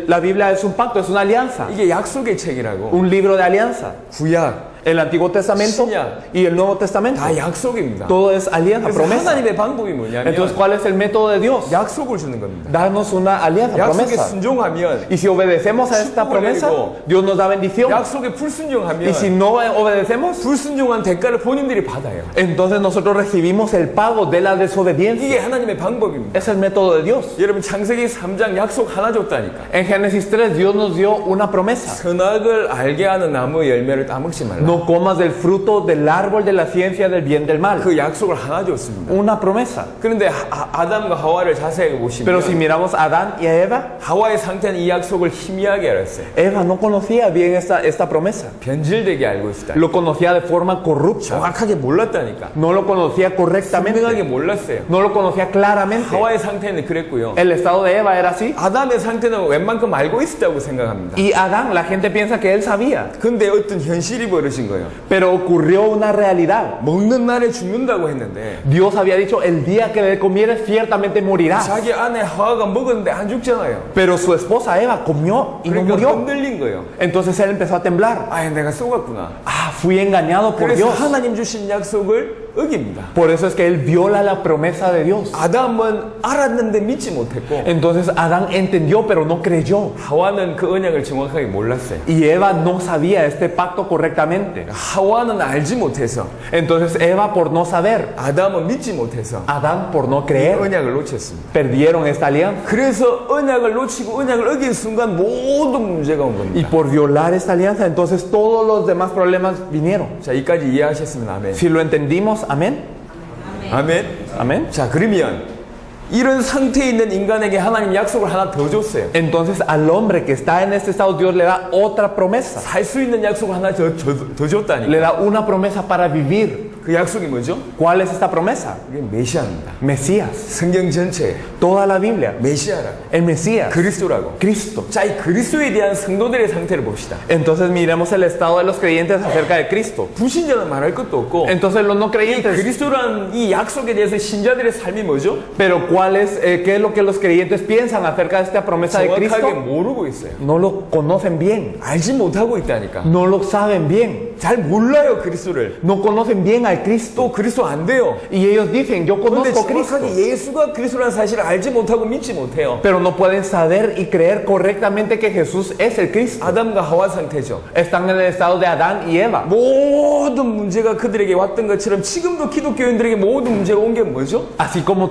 La Biblia es un pacto, es una alianza, 이게 약속의 책이라고. un libro de alianza. 구약 El Antiguo Testamento 신약. y el Nuevo Testamento. 다 약속입니다. Todo es alianza, 그래서 promesa. 하나님의 방법이 뭐냐면 Entonces, ¿cuál es el método de Dios? 약속을 주는 겁니다. Darnos una alianza, 약속에 promesa. 순종하면 Y si obedecemos a esta promesa, Dios nos da bendición. 약속에 Y 불순종하면 si no obedecemos, 불순종한 대가를 본인들이 받아요. entonces nosotros recibimos el pago de la desobediencia. 이게 하나님의 방법입니다. Es el método de Dios. 여러분 창세기 3장 약속 하나 줬다니까. En Génesis 3, Dios nos dio una promesa. 선악을 알게 하는 나무 열매를 따먹지 말라. No comas del fruto del árbol de la ciencia del bien del mal. 그 약속을 하나 줬습니다. Una promesa. 그런데 아담과 하와를 자세히 Pero si 보시면 miramos a Adán y a Eva, 하와의 상태는 이 약속을 희미하게 알았어요. Eva no conocía bien esta promesa. 변질되게 알고 있었다. Lo conocía de forma corrupta. 정확하게 몰랐다니까. No lo conocía 분명하게 correctamente. 몰랐어요. No lo conocía claramente. 하와의 상태는 그랬고요. El estado de Eva era así. 아담의 상태는 웬만큼 알고 있었다고 생각합니다. Y Adán, la gente piensa que él sabía. 근데 어떤 현실이 벌어진 거예요. Pero ocurrió una realidad. 먹는 날에 죽는다고 했는데 Dios había dicho, el día que le comieres ciertamente morirás. 자기 아내 하와가 먹었는데 안 죽잖아요. Pero su esposa Eva comió y no 그러니까 murió. 흔들린 거예요. Entonces él empezó a temblar. 아, 내가 속았구나. fui engañado por 그래서 Dios. 하나님 주신 약속을 어깁니다. Por eso es que él viola la promesa de Dios. 아담은 알았는데 믿지 못했고 Entonces Adán entendió pero no creyó. 하와는 그 언약을 정확하게 몰랐어요. Y Eva no sabía este pacto correctamente. 하와는 알지 못해서 Entonces Eva por no saber, 아담은 믿지 못해서 Adán por no 이 creer, 언약을 놓쳤습니다. perdieron esta alianza. 그래서 언약을 놓치고 언약을 어긴 순간 모든 문제가 온 Y 겁니다. por violar esta alianza, entonces todos los demás problemas vinieron. 자, 이까지 이해하셨으면 아멘. Si lo entendimos, amén. 아멘. Amén. 자, 그러면 이런 상태에 있는 인간에게 하나님 약속을 하나 더 줬어요. Entonces al hombre que está en este estado, Dios le da otra promesa. 살 수 있는 약속을 하나 더 줬다니까. Le da una promesa para vivir. 그 약속이 뭐죠? ¿Cuál es esta promesa? 이게 메시아입니다. Mesías. 성경 전체에 Toda la Biblia. 메시아라고. El Mesías. 그리스도라고. Cristo. 자, 이 그리스도에 대한 성도들의 상태를 봅시다. Entonces miremos el estado de los creyentes acerca de Cristo. 불신자는 말할 것도 없고 Entonces los no 이 creyentes. 그리스도라는 이 약속에 대해서 신자들의 삶이 뭐죠? Pero ¿qué es lo que los creyentes piensan acerca de esta promesa de 정확하게 Cristo? 모르고 있어요. No lo conocen bien. 알지 못하고 있다니까. No lo saben bien. 잘 몰라요, 그리스도를. No conocen bien al Cristo. 또 그리스도 안 돼요. Y ellos dicen, yo 그런데 conozco a Cristo. 정확하게 예수가 그리스도라는 사실을 알지 못하고 믿지 못해요. Pero no pueden saber y creer correctamente que Jesús es el Cristo. 아담과 하와 상태죠. Están en el estado de Adán y Eva. 모든 문제가 그들에게 왔던 것처럼 지금도 기독교인들에게 모든 문제가 온 게 뭐죠? Así como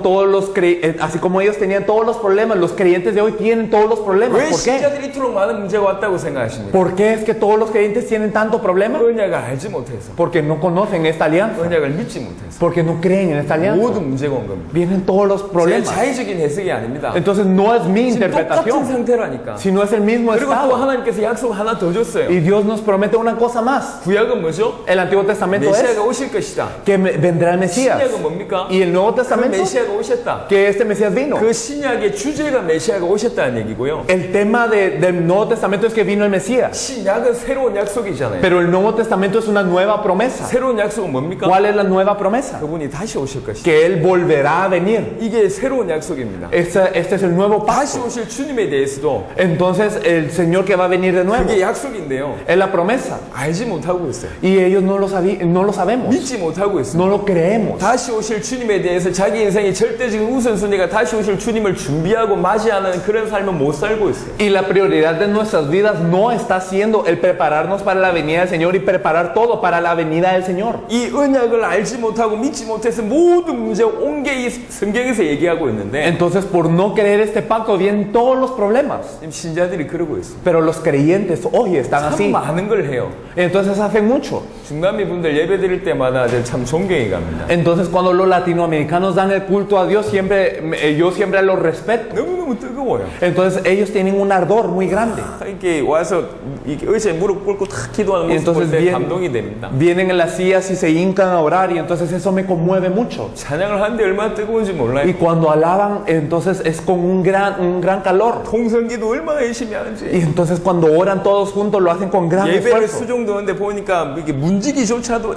así como ellos tenían todos los problemas, los creyentes de hoy tienen todos los problemas. 왜 ¿Por qué? 신자들이 이토록 많은 문제가 왔다고 생각하십니까? ¿Por qué es que todos los creyentes tienen tanto problema? 언약을 알지 못해서, Porque no conocen esta alianza. 언약을 믿지 못해서 Porque no creen en esta alianza. 모든 문제가 온 겁니다. Vienen todos los 제 problemas. 자의적인 해석이 아닙니다. Entonces no es mi 지금 똑같은 interpretación, 상태라니까. sino es el mismo 그리고 또 estado. 하나님께서 약속 하나 더 줬어요. Y Dios nos promete una cosa más. 구약은 뭐죠? El Antiguo Testamento es 메시아가 오실 것이다. que vendrá el Mesías. 신약은 뭡니까? Y el Nuevo 그 Testamento, 메시아가 오셨다. que este Mesías vino. 그 신약의 주제가 메시아가 오셨다는 얘기고요. El tema del Nuevo Testamento es que vino el Mesías. 신약은 새로운 약속이잖아요. Pero el Nuevo Testamento es una nueva promesa. 새로운 약속은 뭡니까? ¿Cuál es la nueva promesa? 그분이 다시 오실 것이다. Que Él volverá a venir. 이게 새로운 약속입니다. Este es el nuevo 다시 pacto. 오실 주님에 대해서도 Entonces el Señor que va a venir de nuevo 그게 약속인데요. es la promesa. 알지 못하고 있어요. Y ellos no lo sabemos. 믿지 못하고 있어요. No lo creemos. 다시 오실 주님에 대해서 자기 인생의 절대적인 우선순위가 다시 오실 주님을 준비하고 맞이하는 그런 삶을 못 살고 있어요. Y la prioridad de nuestras vidas no está siendo el prepararnos para la venida del Señor y preparar todo para la venida del Señor. 이 언약을 알지 못하고 믿지 못해서 모든 문제가 온 게 이 성경에서 얘기하고 있는데 Entonces por no creer este pacto vienen todos los problemas. 지금 신자들이 그러고 있어요. Pero los creyentes hoy están 참 así. 많은 걸 해요. Entonces hacen mucho. 중남미 분들 예배 드릴 때마다 참 존경이 갑니다. Entonces cuando los latinoamericanos dan el culto a Dios, yo siempre los respeto. 너무너무 뜨거워요. Entonces ellos tienen un ardor muy grande. 이렇게 와서 이렇게 의자에 무릎 꿇고 탁 기도하는 모습 볼 때 감동이 됩니다. vienen en las sillas y se hincan a orar y entonces eso me conmueve mucho. 찬양을 하는데 얼마나 뜨거운지 몰라요. Y cuando alaban, entonces es con un gran calor. 통성기도 얼마나 열심히 Y 하는지. entonces cuando oran todos juntos lo hacen con gran 예배를 esfuerzo. 수종도는데 보니까 이게 문지기조차도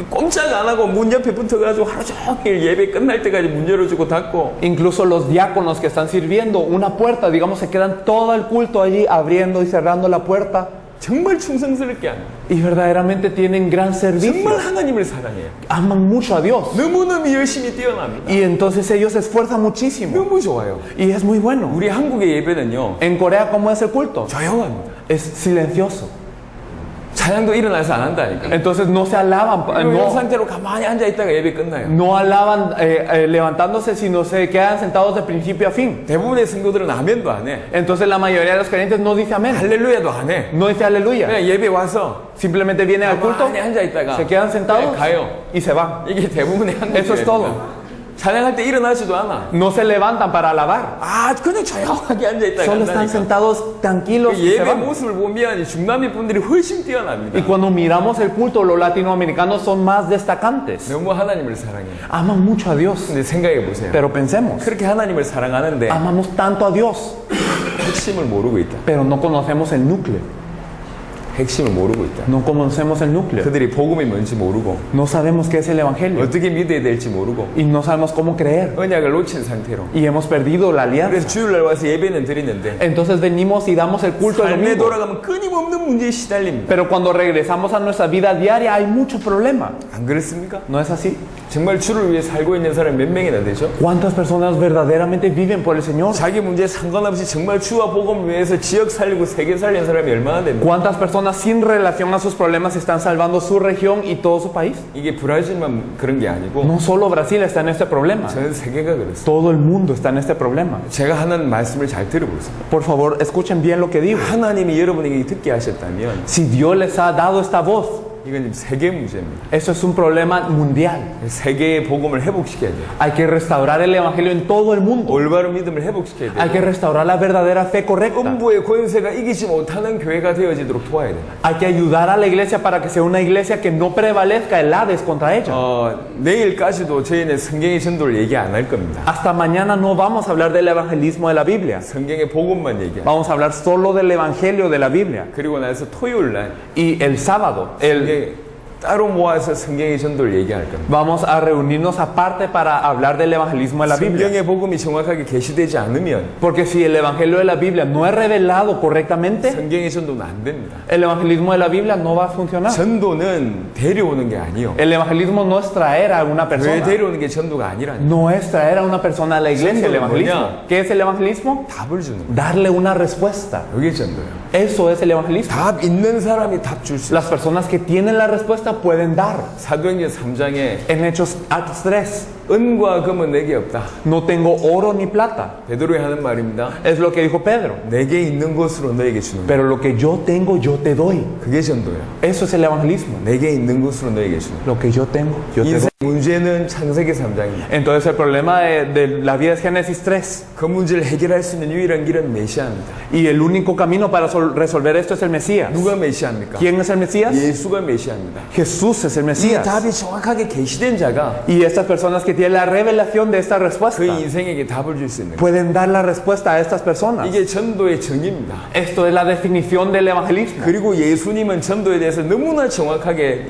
꼼짝 안 하고 문 옆에 붙어가지고 하루 종일 예배 끝날 때까지 문 열어주고 닫고. Incluso los diáconos que están sirviendo una puerta, digamos, se quedan todo el culto allí abriendo y cerrando la puerta. 정말 충성스럽게 합니다. Y verdaderamente tienen gran servicio. 정말 하나님을 사랑해요. Aman mucho a Dios. 너무너무 열심히 뛰어납니다. Y entonces ellos se esfuerzan muchísimo. 너무 좋아요. Y es muy bueno. 우리 한국의 예배는요. En Corea, ¿cómo es el culto? 조용합니다. Es silencioso. 찬양도 일어나서 안 한다니까. Entonces no se alaban, 이런 상태로 가만히 앉아있다가 예배 끝나요. no alaban levantándose, sino se quedan sentados de principio a fin. 대부분의 성도들은 아멘도 안 해. Entonces la mayoría de los creyentes no dice amén, 할렐루야도 안 해. no dice aleluya. 그냥 예배 와서 Simplemente vienen al culto, 가만히 앉아있다가 se quedan sentados 그냥 가요. y se van. 이게 대부분의 한국 Eso es todo. 예배입니다. 찬양할 때 일어나지도 않아. No se levantan para alabar, 아, 그냥 조용하게 앉아있다가 solo están 간다니까. sentados tranquilos y se 예배 van. 모습을 보면 중남미 분들이 훨씬 뛰어납니다. Y cuando miramos el culto, los latinoamericanos son más destacantes. 너무 하나님을 사랑해요. Aman mucho a Dios, 근데 생각해 보세요. pero pensemos, 그렇게 하나님을 사랑하는데 amamos tanto a Dios, 핵심을 모르고 있다. pero no conocemos el núcleo. 핵심을 모르고 있다. No conocemos el núcleo. 그들이 복음이 뭔지 모르고 No sabemos qué es el Evangelio. 어떻게 믿어야 될지 모르고 Y no sabemos cómo creer. 언약을 놓친 상태로. Y hemos perdido la 그래서 alianza. 주일날 와서 예배는 드리는데 Entonces venimos y damos el culto el 삶에 domingo. 돌아가면 끊임없는 문제에 시달립니다. Pero cuando regresamos a nuestra vida diaria hay mucho problema. 안 그렇습니까? ¿No es así? 정말 주를 위해 살고 있는 사람이 몇 명이나 되죠? ¿Cuántas personas verdaderamente viven por el Señor? 자기 문제에 상관없이 정말 주와 복음을 위해서 지역 살리고 세계 살리는 사람이 얼마나 됩니까? ¿Cuántas personas sin relación a sus problemas están salvando su región y todo su país? 이게 브라질만 그런 게 아니고 No solo Brasil está en este problema. 전 세계가 그렇습니다. Todo el mundo está en este problema. 제가 하는 말씀을 잘 들어보세요. Por favor, escuchen bien lo que digo. 하나님이 여러분에게 듣게 하셨다면 Si Dios les ha dado esta voz, 이건 지금 세계 문제입니다. eso es un problema mundial. 세계의 복음을 회복시켜야 돼요. Hay que restaurar el evangelio en todo el mundo. 올바른 믿음을 회복시켜야 Hay que 돼요. restaurar la verdadera fe correcta. 음부의 권세가 이기지 못하는 교회가 되어지도록 도와야 돼요. Hay que ayudar a la iglesia para que sea una iglesia que no prevalezca el Hades contra ella. 내일까지도 저희는 성경의 전도를 얘기 안 할 겁니다. Hasta mañana no vamos a hablar del evangelismo de la Biblia. 성경의 복음만 얘기해요. Vamos a hablar solo del evangelio de la Biblia. 그리고 나서 토요일 날 Y el sábado 따로 모아서 성경의 전도를 얘기할 겁니다. vamos a reunirnos aparte para hablar del evangelismo de la Biblia. 성경의 복음이 정확하게 계시되지 않으면 Porque si el evangelio de la Biblia no es revelado correctamente, 성경의 전도는 안 됩니다. el evangelismo de la Biblia no va a funcionar. 전도는 데려오는 게 아니요. El evangelismo no es traer a una 왜 persona. 데려오는 게 전도가 아니라니. No es traer a una persona a la iglesia el evangelismo. ¿뭐냐? ¿Qué es el evangelismo? 답을 주는 거예요. Darle una respuesta. 그게 전도예요. Eso es el evangelismo. 답 있는 사람이 답 줄 수 있어요. Las personas que tienen la respuesta pueden dar. 사도행전 3장에 En Hechos Actos 3, 은과 금은 내게 없다. no tengo oro ni plata. 베드로가 하는 말입니다. Es lo que dijo Pedro. 내게 있는 것으로 너에게 주는 거예요. Pero lo que yo tengo, yo te doy. 그게 전도예요. Eso es el evangelismo. 내게 있는 것으로 너에게 주는 거예요. Lo que yo tengo, yo te doy. 인생 문제는 창세기 3장입니다. Entonces el problema de la vida es Génesis 3. 그 문제를 해결할 수 있는 유일한 길은 메시아입니다. Y el único camino para resolver esto es el Mesías. 누가 메시아입니까? ¿Quién es el Mesías? 예수가 메시아입니다. Jesús es el 이 Mesías. 답이 정확하게 계시된 자가 Y estas personas que tienen la revelación de esta respuesta 그 인생에게 답을 줄 수 있는 거예요. pueden dar la respuesta a estas personas. 이게 전도의 정의입니다. Esto es la definición del evangelismo. 그리고 예수님은 전도에 대해서 너무나 정확하게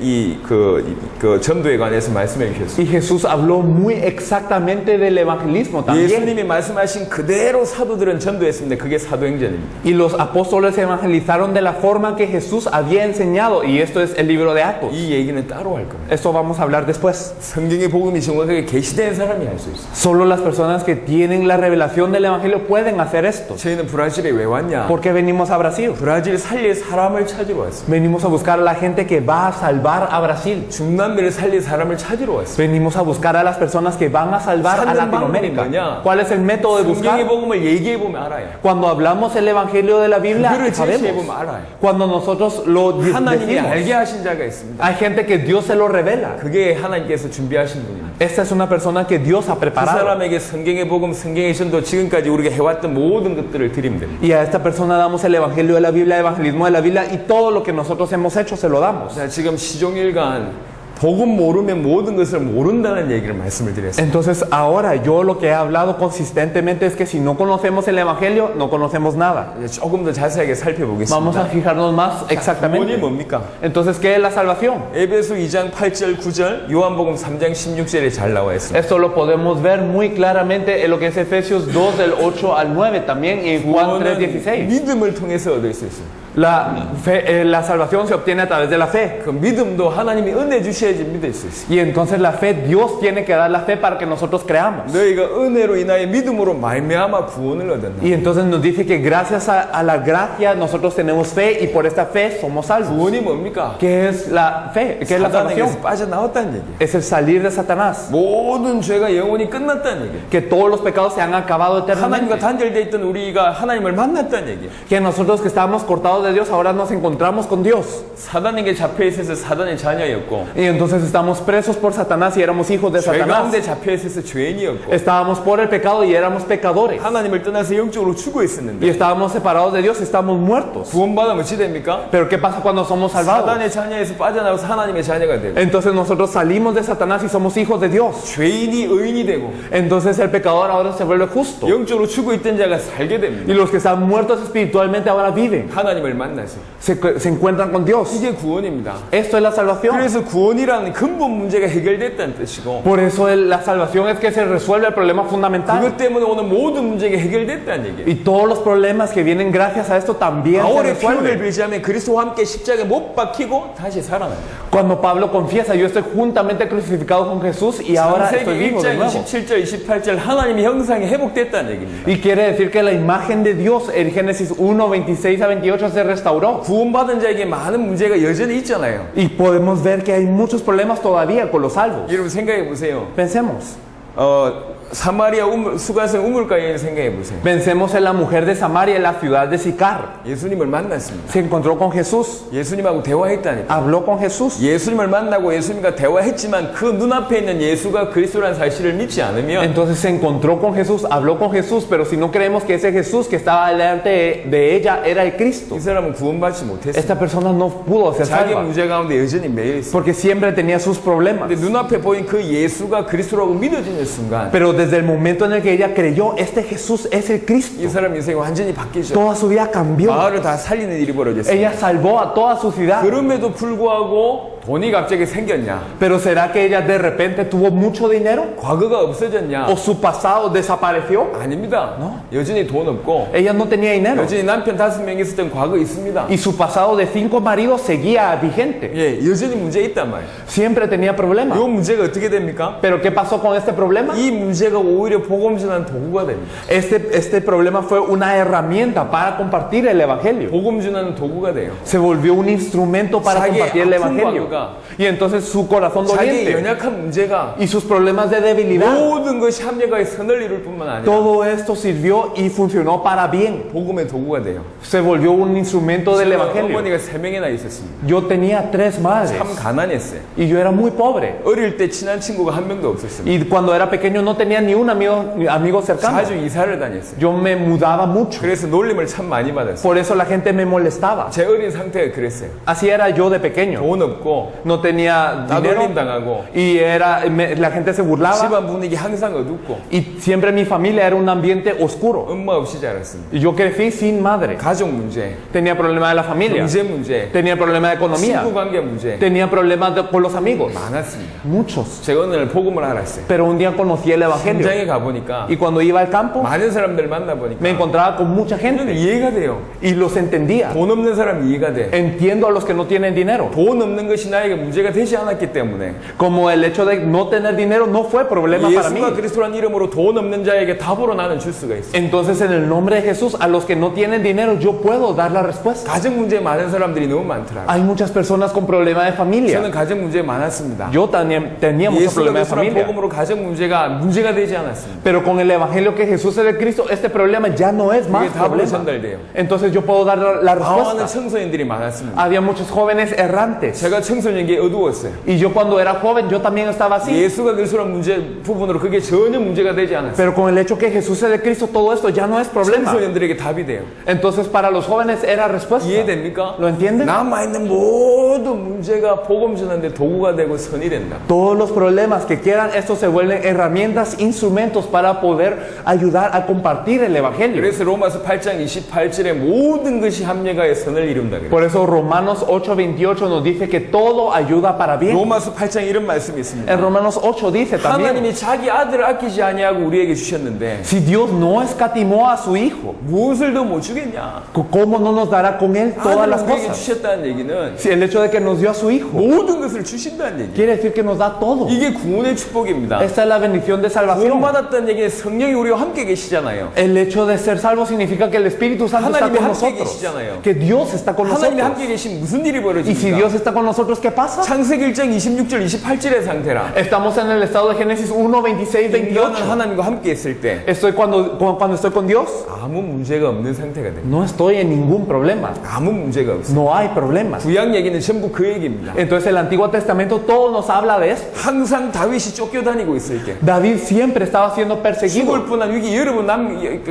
그 전도에 관해서 말씀해 주셨어요. Y Jesús habló muy exactamente del evangelismo también. 예수님이 말씀하신 그대로 사도들은 전도했습니다. 그게 사도행전입니다. Y los apóstoles evangelizaron de la forma que Jesús había enseñado. Y esto es el libro de Actos. 이 얘기는 따로 할 겁니다. Esto vamos a hablar después. 성경의 복음이 정확하게 계시된 사람이 할 수 있어요. Solo las personas que tienen la revelación del evangelio pueden hacer esto. 저희는 브라질에 왜 왔냐? ¿Por qué venimos a Brasil? 브라질 살릴 사람을 찾으러 왔어요. Venimos a buscar a la gente que va a salvar a Brasil. 중남미를 살릴 사람을 찾으러 왔어요. Venimos a buscar a las personas que van a salvar a 찾는 방법이 Latinoamérica. 뭐냐? ¿Cuál es el método de 성경의 buscar? 복음을 얘기해 보면 알아요. Cuando hablamos el evangelio de la Biblia, 그거를 제시해 sabemos. 보면 알아요. Cuando nosotros lo 하나님이 decimos, 알게 하신 자가 있습니다. hay gente que Dios se lo revela. 그게 하나님께서 준비하신 분입니다. Esta es una persona que Dios ha 그 preparado. 사람에게 성경의 복음, 성경의 전도, 지금까지 우리가 해왔던 모든 것들을 드리면 됩니다. Y a esta persona damos el evangelio de la Biblia, el evangelismo de la Biblia y todo lo que nosotros hemos hecho se lo damos. 자, 지금 시종일관 복음 모르면 모든 것을 모른다는 얘기를 말씀을 드렸어요. Entonces ahora yo lo que he hablado consistentemente es que si no conocemos el evangelio, no conocemos nada. 이제 조금 더 자세하게 Vamos a 살펴보겠습니다. fijarnos más 구원이 exactamente. 뭡니까? Entonces, ¿qué es la salvación? 에베소 2장 8절 9절, 요한복음 3장 16절에 잘 나와 있습니다. Esto lo podemos ver muy claramente en lo que es Efesios 2 del 8 al 9 también y Juan 3:16. 믿음을 통해서 얻을 수 있어요. La salvación se obtiene a través de la fe. 그 믿음도 하나님이 은혜 주셔야지 믿을 수 있어요. Y entonces la fe, Dios tiene que dar la fe para que nosotros creamos. 너희가 은혜로 인하여 믿음으로 말미암아 구원을 얻었나? Y entonces nos dice que gracias a la gracia nosotros tenemos fe y por esta fe somos salvos. 구원이 뭡니까? ¿Qué es la fe? ¿Qué es la 사단에게서 salvación? 빠져나왔다는 얘기예요. Es el salir de Satanás. 모든 죄가 영원히 끝났다는 얘기예요. Que todos los pecados se han acabado 하나님과 eternamente. 단절되어 있던 우리가 하나님을 만났다는 얘기예요. Que nosotros que estábamos cortados de Dios ahora nos encontramos con Dios. 사단에게 잡혀 있어서 사단의 자녀였고, Y entonces estamos presos por Satanás y éramos hijos de 죄 가운데 Satanás. 잡혀 있어서 죄인이었고, Estábamos por el pecado y éramos pecadores. 하나님을 떠나서 영적으로 죽어 Y 있었는데, estábamos separados de Dios y estamos muertos. 구원받으면 어찌 됩니까? Pero ¿qué pasa cuando somos salvados? 사단의 자녀에서 빠져나와서 하나님의 자녀가 되고, Entonces nosotros salimos de Satanás y somos hijos de Dios. 죄인이 의인이 되고, Entonces el pecador ahora se vuelve justo. 영적으로 죽어 있던 자가 살게 됩니다. Y los que están muertos espiritualmente ahora viven. 하나님을 하나님을 만나서 se encuentran con Dios. 이게 구원입니다. Esto es la salvación. 그래서 구원이라는 근본 문제가 해결됐다는 뜻이고 Por eso la salvación es que se resuelve el problema fundamental. 그것 때문에 오늘 모든 문제가 해결됐다는 얘기예요. Y todos los problemas que vienen gracias a esto también se 바울의 표현을 resuelven. 빌자면 그리스도와 함께 십자가에 못 박히고 다시 살아납니다. Cuando Pablo confiesa, yo estoy juntamente crucificado con Jesús y ahora estoy 창세기 vivo de 1장 nuevo. 27절 28절 하나님의 형상이 회복됐다는 얘기입니다. Y quiere decir que la imagen de Dios en Génesis 1, 26 a 28 se restauró. 구원받은 자에게 많은 문제가 여전히 있잖아요. Y podemos ver que hay muchos problemas todavía con los salvos. 여러분 생각해 보세요. Pensemos. 사마리아 수가성 우물가에 생각해 보세요. Pensemos en la mujer de Samaria en la ciudad de Sicar. 예수님을 만났습니다. Se encontró con Jesús. 예수님하고 대화했다니까. Habló con Jesús. 예수님을 만나고 예수님과 대화했지만 그 눈앞에 있는 예수가 그리스도라는 사실을 믿지 않으면 Entonces se encontró con Jesús, habló con Jesús, pero si no creemos que ese Jesús que estaba delante de ella era el Cristo, 이 사람은 구원받지 못했어요. esta persona no pudo ser 자기 salva 문제 가운데 여전히 매여 있어요. porque siempre tenía sus problemas. 근데 눈앞에 보인 그 예수가 그리스도라고 믿어지는 순간 Pero desde el momento en el que ella creyó, este Jesús es el Cristo, 이 사람 인생이 완전히 바뀌죠. toda su vida cambió. 마을을 다 살리는 일이 벌어졌어요. Ella salvó a toda su ciudad. 그럼에도 불구하고 돈이 갑자기 생겼냐? Pero ¿será que ella de repente tuvo mucho dinero? 과거가 없어졌냐? ¿O su pasado desapareció? 아닙니다. 여전히 돈 없고 Ella no tenía dinero. 여전히 남편 5명 있었던 과거 있습니다. Y su pasado de 5 maridos seguía vigente. 예, 여전히 문제 있단 말이에요. Siempre tenía problemas. 이 문제가 어떻게 됩니까? Pero ¿qué pasó con este problema? 이 문제가 오히려 복음 전하는 도구가 됩니다. Este problema fue una herramienta para compartir el Evangelio. 복음 전하는 도구가 돼요. Se volvió un instrumento para 자기의 compartir el 아픈 Evangelio. 과거가 Y entonces su corazón 자기 doliente 연약한 문제가 y sus problemas de debilidad, 모든 것이 합력하여 선을 이룰 뿐만 아니라 todo esto sirvió y funcionó para bien. 복음의 도구가 돼요. Se volvió un instrumento del 제가 Evangelio. 어머니가 3명이나 있었습니다. Yo tenía 3 madres 참 가난했어요. y yo era muy pobre. 어릴 때 친한 친구가 한 명도 없었습니다. Y cuando era pequeño no tenía ni un amigo cercano. 자주 이사를 다녔어요. Yo me mudaba mucho. 그래서 놀림을 참 많이 받았어요. Por eso la gente me molestaba. 제 어린 상태가 그랬어요. Así era yo de pequeño. 돈 없고 No tenía 나 dinero 놀림 당하고 y la gente se burlaba. 집안 분위기 항상 어둡고 Y siempre mi familia era un ambiente oscuro. 엄마 없이 자랐습니다. Y yo crecí sin madre. 가족 문제, Tenía problemas de la familia. 경제 문제, Tenía problemas de economía. 친구 관계 문제 Tenía problemas con los amigos. 많았습니다. Muchos. 제가 오늘 복음을 알았어요. Pero un día conocí el Evangelio. 현장에 가보니까 Y cuando iba al campo, 많은 사람들 만나보니까 me encontraba con mucha 저는 gente. 이해가 돼요. Y los entendía. 돈 없는 사람 이해가 돼. Entiendo a los que no tienen dinero. 돈 없는 것이 나에게 문제가 되지 않았기 때문에 Como el hecho de no tener dinero no fue problema para mí. 예수가 그리스도라는 이름으로 돈 없는 자에게 답으로 나는 줄 수가 있어요. Entonces en el nombre de Jesús, a los que no tienen dinero, yo puedo dar la respuesta. 가정 문제 많은 사람들이 너무 많더라고요. Hay muchas personas con problemas de familia. 저는 가정 문제 많았습니다. Yo tenía muchos 예수가 problemas de 그리스도라는 familia. 복음으로 가정 문제가 되지 않았습니다. Pero con el Evangelio que Jesús es el Cristo, este problema ya no es más 이게 답으로 problema. 전달돼요. Entonces yo puedo dar la 방황하는 respuesta. 청소년들이 많았습니다. Había muchos jóvenes errantes. 제가 청소년기에 어두웠어요. Y yo cuando era joven, yo también estaba así. 예수가 그리스도라는 문제 부분으로 그게 전혀 문제가 되지 않았어요. Pero con el hecho que Jesús es el Cristo, todo esto ya no es problema. 청소년들에게 답이 돼요. Entonces para los jóvenes era respuesta. 이해됩니까? ¿Lo entienden? 남아있는 모든 문제가 복음 전하는데 도구가 되고 선이 된다. Todos los problemas que quedan, estos se vuelven herramientas, instrumentos para poder ayudar a compartir el Evangelio. 그래서 로마서 8장 28절에 모든 것이 합력하여 선을 이룬다 그래요. Por eso Romanos 8:28 nos dice que todo ayuda para bien. 로마서 8장 이런 말씀이 있습니다. En Romanos 8 dice también, 하나님이 자기 아들을 아끼지 아니하고 우리에게 주셨는데 si Dios no escatimó a su Hijo, 무엇을 더 못 주겠냐? ¿cómo no nos dará con Él todas las 아들을 우리에게 cosas? 주셨다는 얘기는 Si el hecho de que nos dio a su Hijo, 모든 것을 주신다는 얘기. quiere decir que nos da todo. 이게 구원의 축복입니다. Esta es la bendición de salvación. 구원받았다는 얘기는 성령이 우리와 함께 계시잖아요. El hecho de ser salvo significa que el Espíritu Santo está 하나님이 con 함께 nosotros. 계시잖아요. Que Dios está con 하나님이 nosotros. 함께 계시면 무슨 일이 Y si 벌어집니까? Dios está con nosotros, ¿qué pasa? 창세기 1장 26절 28절의 상태라. Estamos en el estado de Génesis 1, 26, 인간은 28. 하나님과 함께 있을 때 Estoy cuando estoy con Dios, 아무 문제가 없는 상태가 됩니다. no estoy en ningún problema. 아무 문제가 없어요. No hay problemas. 구약 얘기는 전부 그 얘기입니다. Entonces el Antiguo Testamento todo nos habla de esto. 항상 다윗이 쫓겨다니고 있을 때 David siempre estaba siendo perseguido 죽을 뻔한 위기 여러 번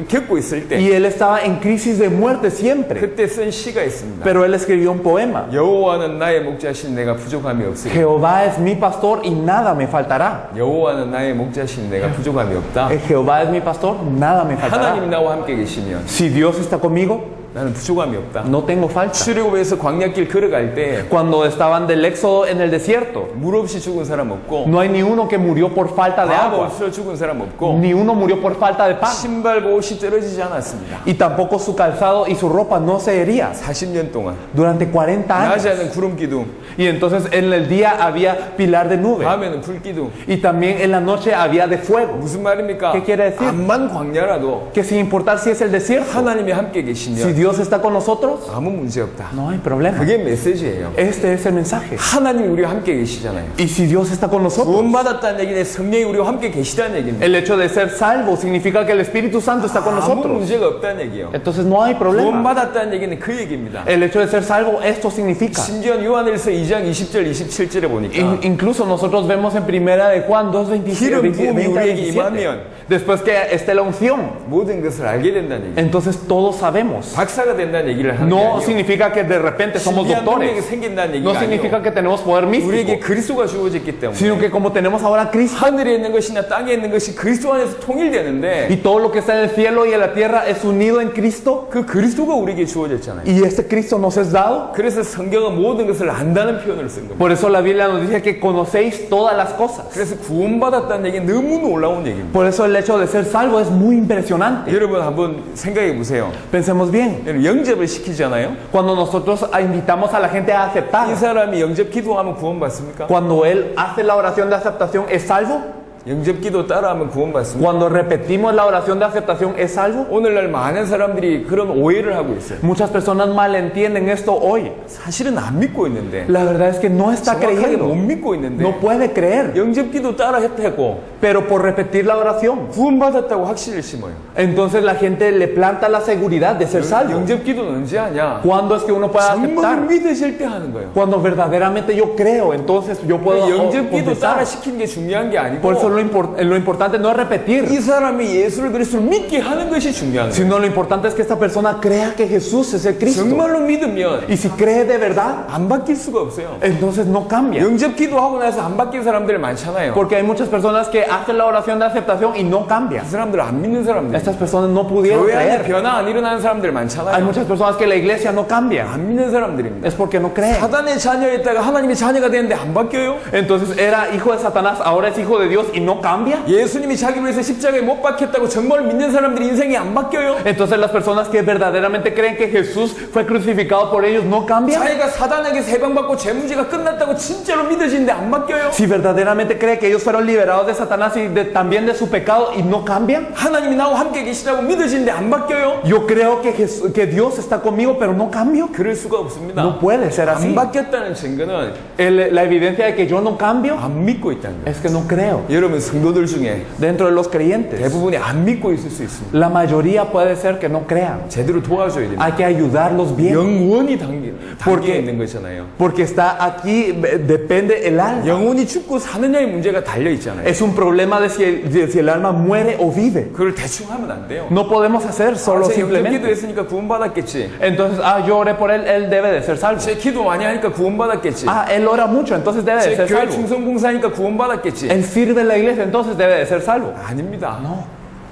겪고 있을 때 y él estaba en crisis de muerte siempre. 그때 쓴 시가 있습니다. Pero él escribió un poema. 여호와는 나의 목자신 내가 부족함이 없으리. Jehová es mi pastor y nada me faltará. 여호와는 나의 목자신 내가 부족함이 없다. Jehová es mi pastor, nada me faltará. 하나님이 나와 함께 계시면 Si Dios está conmigo, 나는 부족함이 없다. no tengo falta. 출애굽에서 광야길 걸어갈 때 물 Cuando estaban del éxodo en el desierto, 없이 죽은 사람 없고 no hay ni uno que murió por falta de 밥 agua, 없어 죽은 사람 없고 ni uno murió por falta de pan, 신발 옷이 떨어지지 않았습니다. y tampoco su calzado y su ropa no se hería 40년 동안 durante 40 años. 낮에는 구름 기둥, Y entonces en el día había pilar de nube, 밤에는 불 기둥. y también en la noche había de fuego. 무슨 말입니까? ¿Qué quiere decir? 암만 광야라도 Que sin importar si es el desierto, 하나님이 함께 si 계시면 Dios está con nosotros, 아무 문제 없다. no hay problema. 그게 메시지예요. Este es el mensaje. 하나님이 우리와 함께 계시잖아요. Y si Dios está con nosotros, 구원받았다는 얘기는 성령이 우리와 함께 계시다는 얘기입니다. el hecho de ser salvo significa que el Espíritu Santo está con 아무 nosotros. 문제가 없다는 얘기예요. Entonces no hay problema. 구원받았다는 얘기는 그 얘기입니다. El hecho de ser salvo, esto significa. 심지어 요한일서 2장 20절 27절에 보니까 Incluso nosotros vemos en primera de Juan 2:27, 기름 부음이 20, 우리에게 27. 임하면 Después que esté la unción, 모든 것을 알게 된다는 얘기예요. entonces todos sabemos. 박사가 된다는 얘기를 하는 게 No 아니에요. significa que de repente somos 신비한 능력이 doctores. 생긴다는 No 얘기가 significa 아니에요. que tenemos poder 우리에게 místico, 그리스도가 주어졌기 때문에 sino que como tenemos ahora Cristo, 하늘에 있는 것이나 땅에 있는 것이 그리스도 안에서 통일되는데 y todo lo que está en el cielo y en la tierra es unido en Cristo, 그 그리스도가 우리에게 주어졌잖아요. y este Cristo nos es dado. 그래서 성경은 모든 것을 안다는 표현을 쓴 겁니다. Por eso la Biblia nos dice que conocéis todas las cosas. 그래서 구원받았다는 얘기는 너무 놀라운 얘기입니다. Por eso el hecho de ser salvo es muy impresionante. 여러분 한번 생각해 보세요. Pensemos bien. 여러분 영접을 시키잖아요. Cuando nosotros invitamos a la gente a 이 aceptar, 사람이 영접 기도하면 구원받습니까? cuando él hace la oración de aceptación, ¿es salvo? 영접 기도 따라하면 구원받습니까? Cuando repetimos la oración de aceptación, ¿es salvo? 오늘날 많은 사람들이 그런 오해를 하고 있어요. Muchas personas malentienden esto hoy. 사실은 안 믿고 있는데 La verdad es que no está 정확하게 못 creyendo, 믿고 있는데 no puede creer, 영접 기도 따라 했다고 pero por repetir la oración, 구원받았다고 확신을 심어요. entonces la gente le planta la seguridad de ser salvo. 영접 기도는 언제 하냐? ¿Cuándo es que uno puede 정말 aceptar? 믿으실 때 하는 거예요. Cuando verdaderamente yo creo, entonces yo puedo 영접 기도 따라 confesar. 시키는 게 중요한 게 아니고 Por eso lo importante no es repetir, 이 사람이 예수를 그리스도를 믿게 하는 것이 중요한 거예요. sino lo importante es que esta persona crea que Jesús es el Cristo. 정말로 믿으면 Y si cree de verdad, 안 바뀔 수가 없어요. entonces no cambia. 영접 기도하고 나서 안 바뀐 사람들 많잖아요. Porque hay muchas personas que hacen la oración de aceptación y no cambian. 그 사람들 안 믿는 사람들. Estas personas no pudieron 교회 안에 creer. 변화 안 일어나는 사람들 Hay 많잖아요. muchas personas que la iglesia no cambia. 안 믿는 사람들입니다. Es porque no creen. 사단의 자녀였다가 하나님의 자녀가 되는데 안 바뀌어요? Entonces era hijo de Satanás, ahora es hijo de Dios y no cambia. 예수님이 자기 위해서 십자가에 못 박혔다고 정말 믿는 사람들이 인생이 안 바뀌어요? Entonces las personas que verdaderamente creen que Jesús fue crucificado por ellos no cambian. 자기가 사단에게 해방받고 죄 문제가 끝났다고 진짜로 믿어지는데 안 바뀌어요? Si verdaderamente cree que ellos fueron liberados de Satanás y también de su pecado y no cambian. 하나님이 나와 함께 계시다고 믿어지는데 안 바뀌어요? Yo creo que Dios está conmigo, pero no cambio. 그럴 수가 없습니다. No puede ser así. 안 바뀌었다는 증거는 La evidencia de que yo no cambio 안 믿고 있다는 거예요. es que no creo. 여러분 성도들 중에 Dentro de los creyentes, 대부분이 안 믿고 있을 수 있습니다. la mayoría puede ser que no crean. 제대로 도와줘야 됩니다. Hay que ayudarlos bien. 영원히 담겨 porque- 있는 거잖아요. Porque está aquí, depende el alma. 영혼이 죽고 사느냐의 문제가 달려 있잖아요. Es un problema de si el alma muere o vive. 그걸 대충 하면 안 돼요. No podemos hacer solo 제 영접 simplemente. 기도했으니까 구원받았겠지. Entonces, yo oré por él debe de ser salvo. 제 기도 많이 하니까 구원받았겠지. Él ora mucho, entonces debe de 제 ser 교회 salvo. 충성봉사하니까 구원받았겠지. Él sirve en la iglesia, entonces debe de ser salvo. 아닙니다.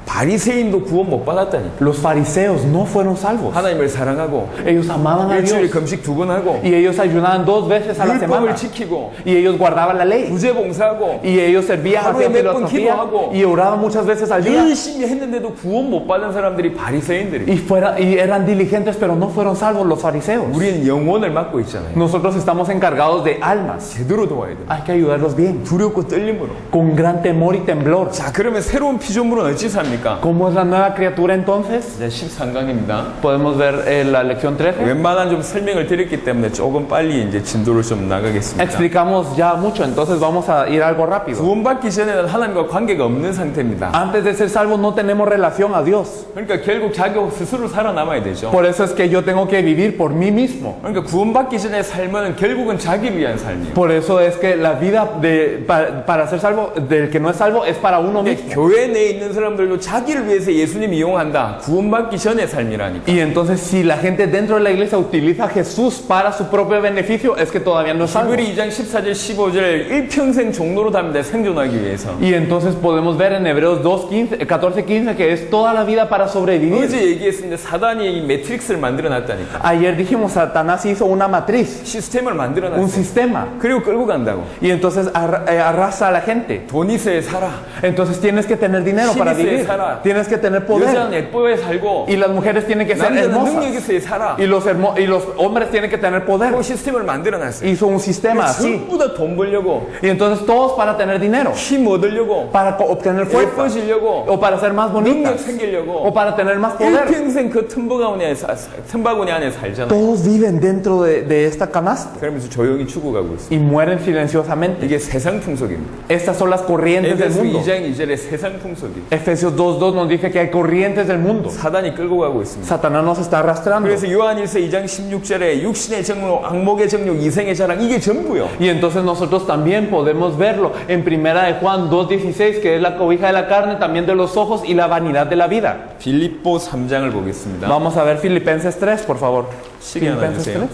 바리새인도 구원 못 받았다니까. Los fariseos no fueron salvos. 하나님을 사랑하고 Ellos amaban a 일주일에 Dios 금식 2번 하고 y ellos ayunaban 2 veces a la 율법을 semana 지키고 y ellos guardaban la ley 구제 봉사하고 y ellos servían a 하루에 몇 번 filosofía 기도하고 y oraban muchas veces al día 열심히 했는데도 구원 못 받은 사람들이 바리새인들이에요. y eran diligentes, pero no fueron salvos los fariseos. 우리는 영혼을 맡고 있잖아요. Nosotros estamos encargados de almas. 제대로 도와야 돼요. Hay que ayudarlos bien, 두렵고 떨림으로. con gran temor y temblor. 자, 그러면 새로운 피조물은 어찌 삽니까? ¿Cómo es la nueva criatura entonces? 이제 13강입니다. Podemos ver la lección 13. 웬만한 좀 설명을 드렸기 때문에 조금 빨리 이제 진도를 좀 나가겠습니다. Explicamos ya mucho, entonces vamos a ir algo rápido. 구원받기 전에는 하나님과 관계가 없는 상태입니다. Antes de ser salvos no tenemos relación a Dios. 그러니까 결국 자기 스스로 살아남아야 되죠. Por eso es que yo tengo que vivir por mí mismo. 그러니까 구원받기 전에 삶은 결국은 자기를 위한 삶이에요. Por eso es que la vida para ser salvo, del que no es salvo, es para uno mismo. 교회 내에 있는 사람들도 자기를 위해서 예수님 이용한다. 구원받기 전의 삶이라니까. Y entonces si la gente dentro de la iglesia utiliza a Jesús para su propio beneficio, es que todavía no es salvo. 히브리 2장 14절 15절 일평생 종로로 답니다. 생존하기 위해서. Y entonces podemos ver en Hebreos 14:15 que es toda la vida para sobrevivir. 어제 얘기했습니다. 사단이 이 매트릭스를 만들어놨다니까. Ayer dijimos, Satanás hizo una matriz, 시스템을 un 만들어놨어요. sistema, 그리고 끌고 간다고. y entonces arrasa a la gente. 돈 있어야 살아. Entonces tienes que tener dinero para 힘 있어야 vivir, 살아. tienes que tener poder, 여자는 예뻐야 살고 y las mujeres tienen que ser 남자는 능력 hermosas, 있어야 살아. y los hombres tienen que tener poder. 그 시스템을 만들어놨어요. Hizo un sistema así, 전부 다 돈 벌려고, y entonces todos para tener dinero, 힘 얻으려고, para obtener fuerza, 예뻐지려고, o para ser más 능력 bonitas, 생기려고 o para tener más poder. 일평생 그 틈바구니 안에 살잖아. Todos viven dentro de esta canasta 그러면서 조용히 죽어가고 있어. y mueren silenciosamente. 이게 세상 풍속입니다. Estas son las corrientes del 에베소 mundo. 2장 2절에 세상 풍속이 Efesios 2:2 nos dice que hay corrientes del mundo. 사단이 끌고 가고 있습니다. Satanás nos está arrastrando. 그래서 요한일서 2장 16절에 육신의 정욕, 악목의 정욕, 이생의 자랑 이게 전부요. Y entonces nosotros también podemos verlo en primera de Juan 2:16, que es la cobija de la carne, también de los ojos y la vanidad de la vida. 빌립보 3장을 보겠습니다. Vamos a ver Filipenses 3, por favor. 시계 하나 Filipenses 주세요. 3.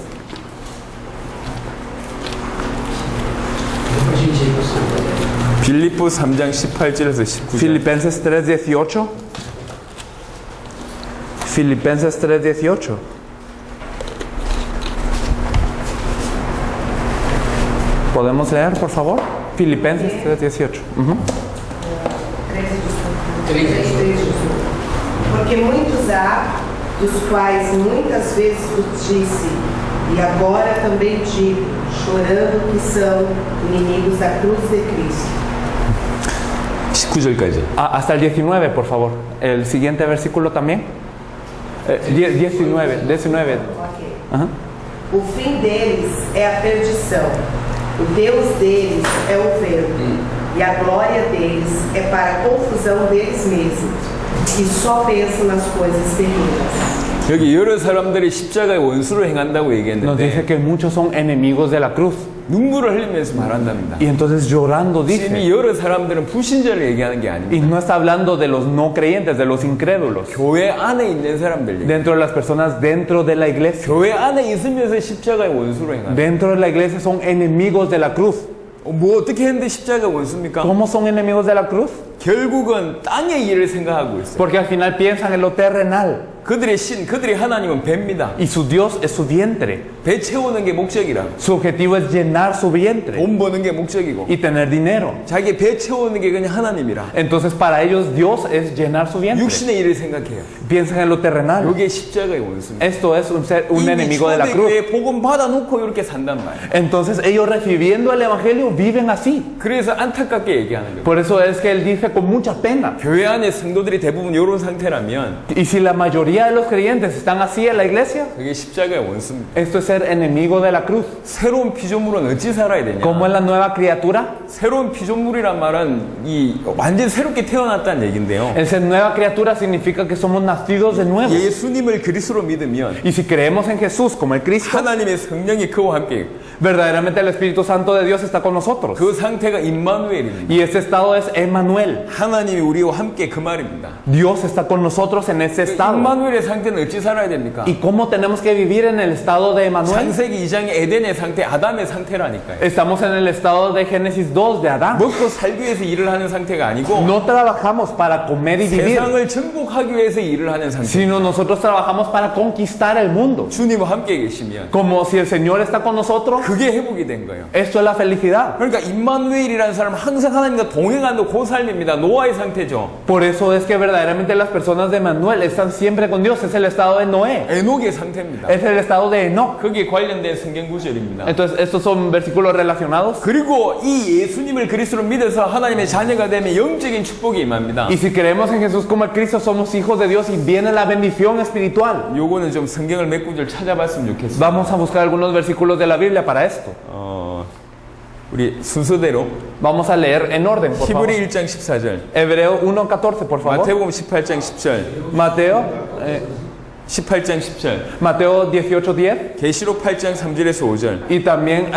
빌립보 3장 18절에서 19절. Filipenses 3:18. Filipenses 3:18. ¿Podemos leer, por favor? Filipenses 3:18. Ujú. Porque muitos há, dos quais muitas vezes vos disse, e agora também digo, chorando que são inimigos da cruz de Cristo. 19절까지. Hasta el 19, por favor. El siguiente versículo también. 19. Ok. Ajá. O fim deles é a perdição, o Deus deles é o vento, e a glória deles é para a confusão deles mesmos, que só pensam nas coisas terríveis. 여기 여러 사람들이 십자가의 원수를 행한다고 Nos dice 얘기했는데 que muchos son enemigos de la cruz. 눈물을 흘리면서 말한답니다. Y entonces llorando 지금 dice. 이 여러 사람들은 불신자를 얘기하는 게 Y 아닙니다. no está hablando de los no creyentes, de los incrédulos. 교회 안에 있는 사람들 얘기. Dentro de las personas dentro de la iglesia. 교회 안에 있으면서 십자가의 원수를 행한다. Dentro de la iglesia son enemigos de la cruz. 뭐 어떻게 했는데 십자가 원수입니까? ¿Cómo son enemigos de la cruz? 결국은 땅의 일을 생각하고 있어요. Porque al final piensan en lo terrenal. 그들의 신, 그들의 하나님은 배입니다. Y su Dios es su vientre. 배 채우는 게 목적이라. Su objetivo es llenar su vientre 돈 버는 게 목적이고. y tener dinero. 자기 배 채우는 게 그냥 하나님이라. Entonces para ellos Dios es llenar su vientre. 육신의 일을 생각해요. Piensan en lo terrenal. 이게 십자가의 원수입니다. Esto es un enemigo de la cruz. 초대교회 복음 받아놓고 이렇게 산단 말이에요. Entonces ellos recibiendo el evangelio viven así. 그래서 안타깝게 얘기하는 거예요. Por eso es que él dice con mucha pena. 교회 안에 성도들이 대부분 이런 상태라면 Y si la mayoría de los creyentes están así en la iglesia, 그게 십자가의 원수입니다. esto es ser enemigo de la cruz. 새로운 피조물은 어찌 살아야 되냐? ¿Cómo es la nueva criatura? 새로운 피조물이란 말은 이 완전 새롭게 태어났다는 얘긴데요. El ser nueva criatura significa que somos nacidos de nuevo. 예수님을 그리스도로 믿으면 Y si creemos en Jesús como el Cristo, 하나님의 성령이 그와 함께 verdaderamente el Espíritu Santo de Dios está con nosotros. 그 상태가 임마누엘입니다. Y este estado es Emmanuel. 하나님이 우리와 함께 그 말입니다. Dios está con nosotros en ese estado. 임마누엘의 상태는 어찌 살아야 됩니까? ¿Y cómo tenemos que vivir en el estado de Emmanuel? 창세기 2장의 에덴의 상태, 아담의 상태라니까요. Estamos en el estado de Génesis 2 de Adán. 먹고 살기 위해서 일을 하는 상태가 아니고 No trabajamos para comer y vivir, 세상을 정복하기 위해서 일을 하는 상태. sino nosotros trabajamos para conquistar el mundo. 주님과 함께 계시면 Como si el Señor está con nosotros, 그게 회복이 된 거예요. esto es la felicidad. 그러니까 임마누엘이라는 사람은 항상 하나님과 동행하는 그 삶입니다. 노아의 상태죠. Por eso es que verdaderamente las personas de Manuel están siempre con Dios. Es el estado de Noé, 에녹의 상태입니다. es el estado de Enoch. 거기에 관련된 성경 구절입니다. Entonces, estos son versículos relacionados. 그리고 이 예수님을 그리스도로 믿어서 하나님의 자녀가 되면 영적인 축복이 임합니다. Y si creemos en Jesús como el Cristo, somos hijos de Dios y viene la bendición espiritual. 요거는 좀 성경을 몇 구절 찾아봤으면 좋겠어요. Vamos a buscar algunos versículos de la Biblia para esto. 우리 순서대로 Vamos a leer en orden, por favor. 히브리 1장 14절, Hebreo 1:14, por favor. 마태복음 18장 10절, Mateo 18장 10절, Mateo 18:10 계시록 8장 3절에서 5절, y también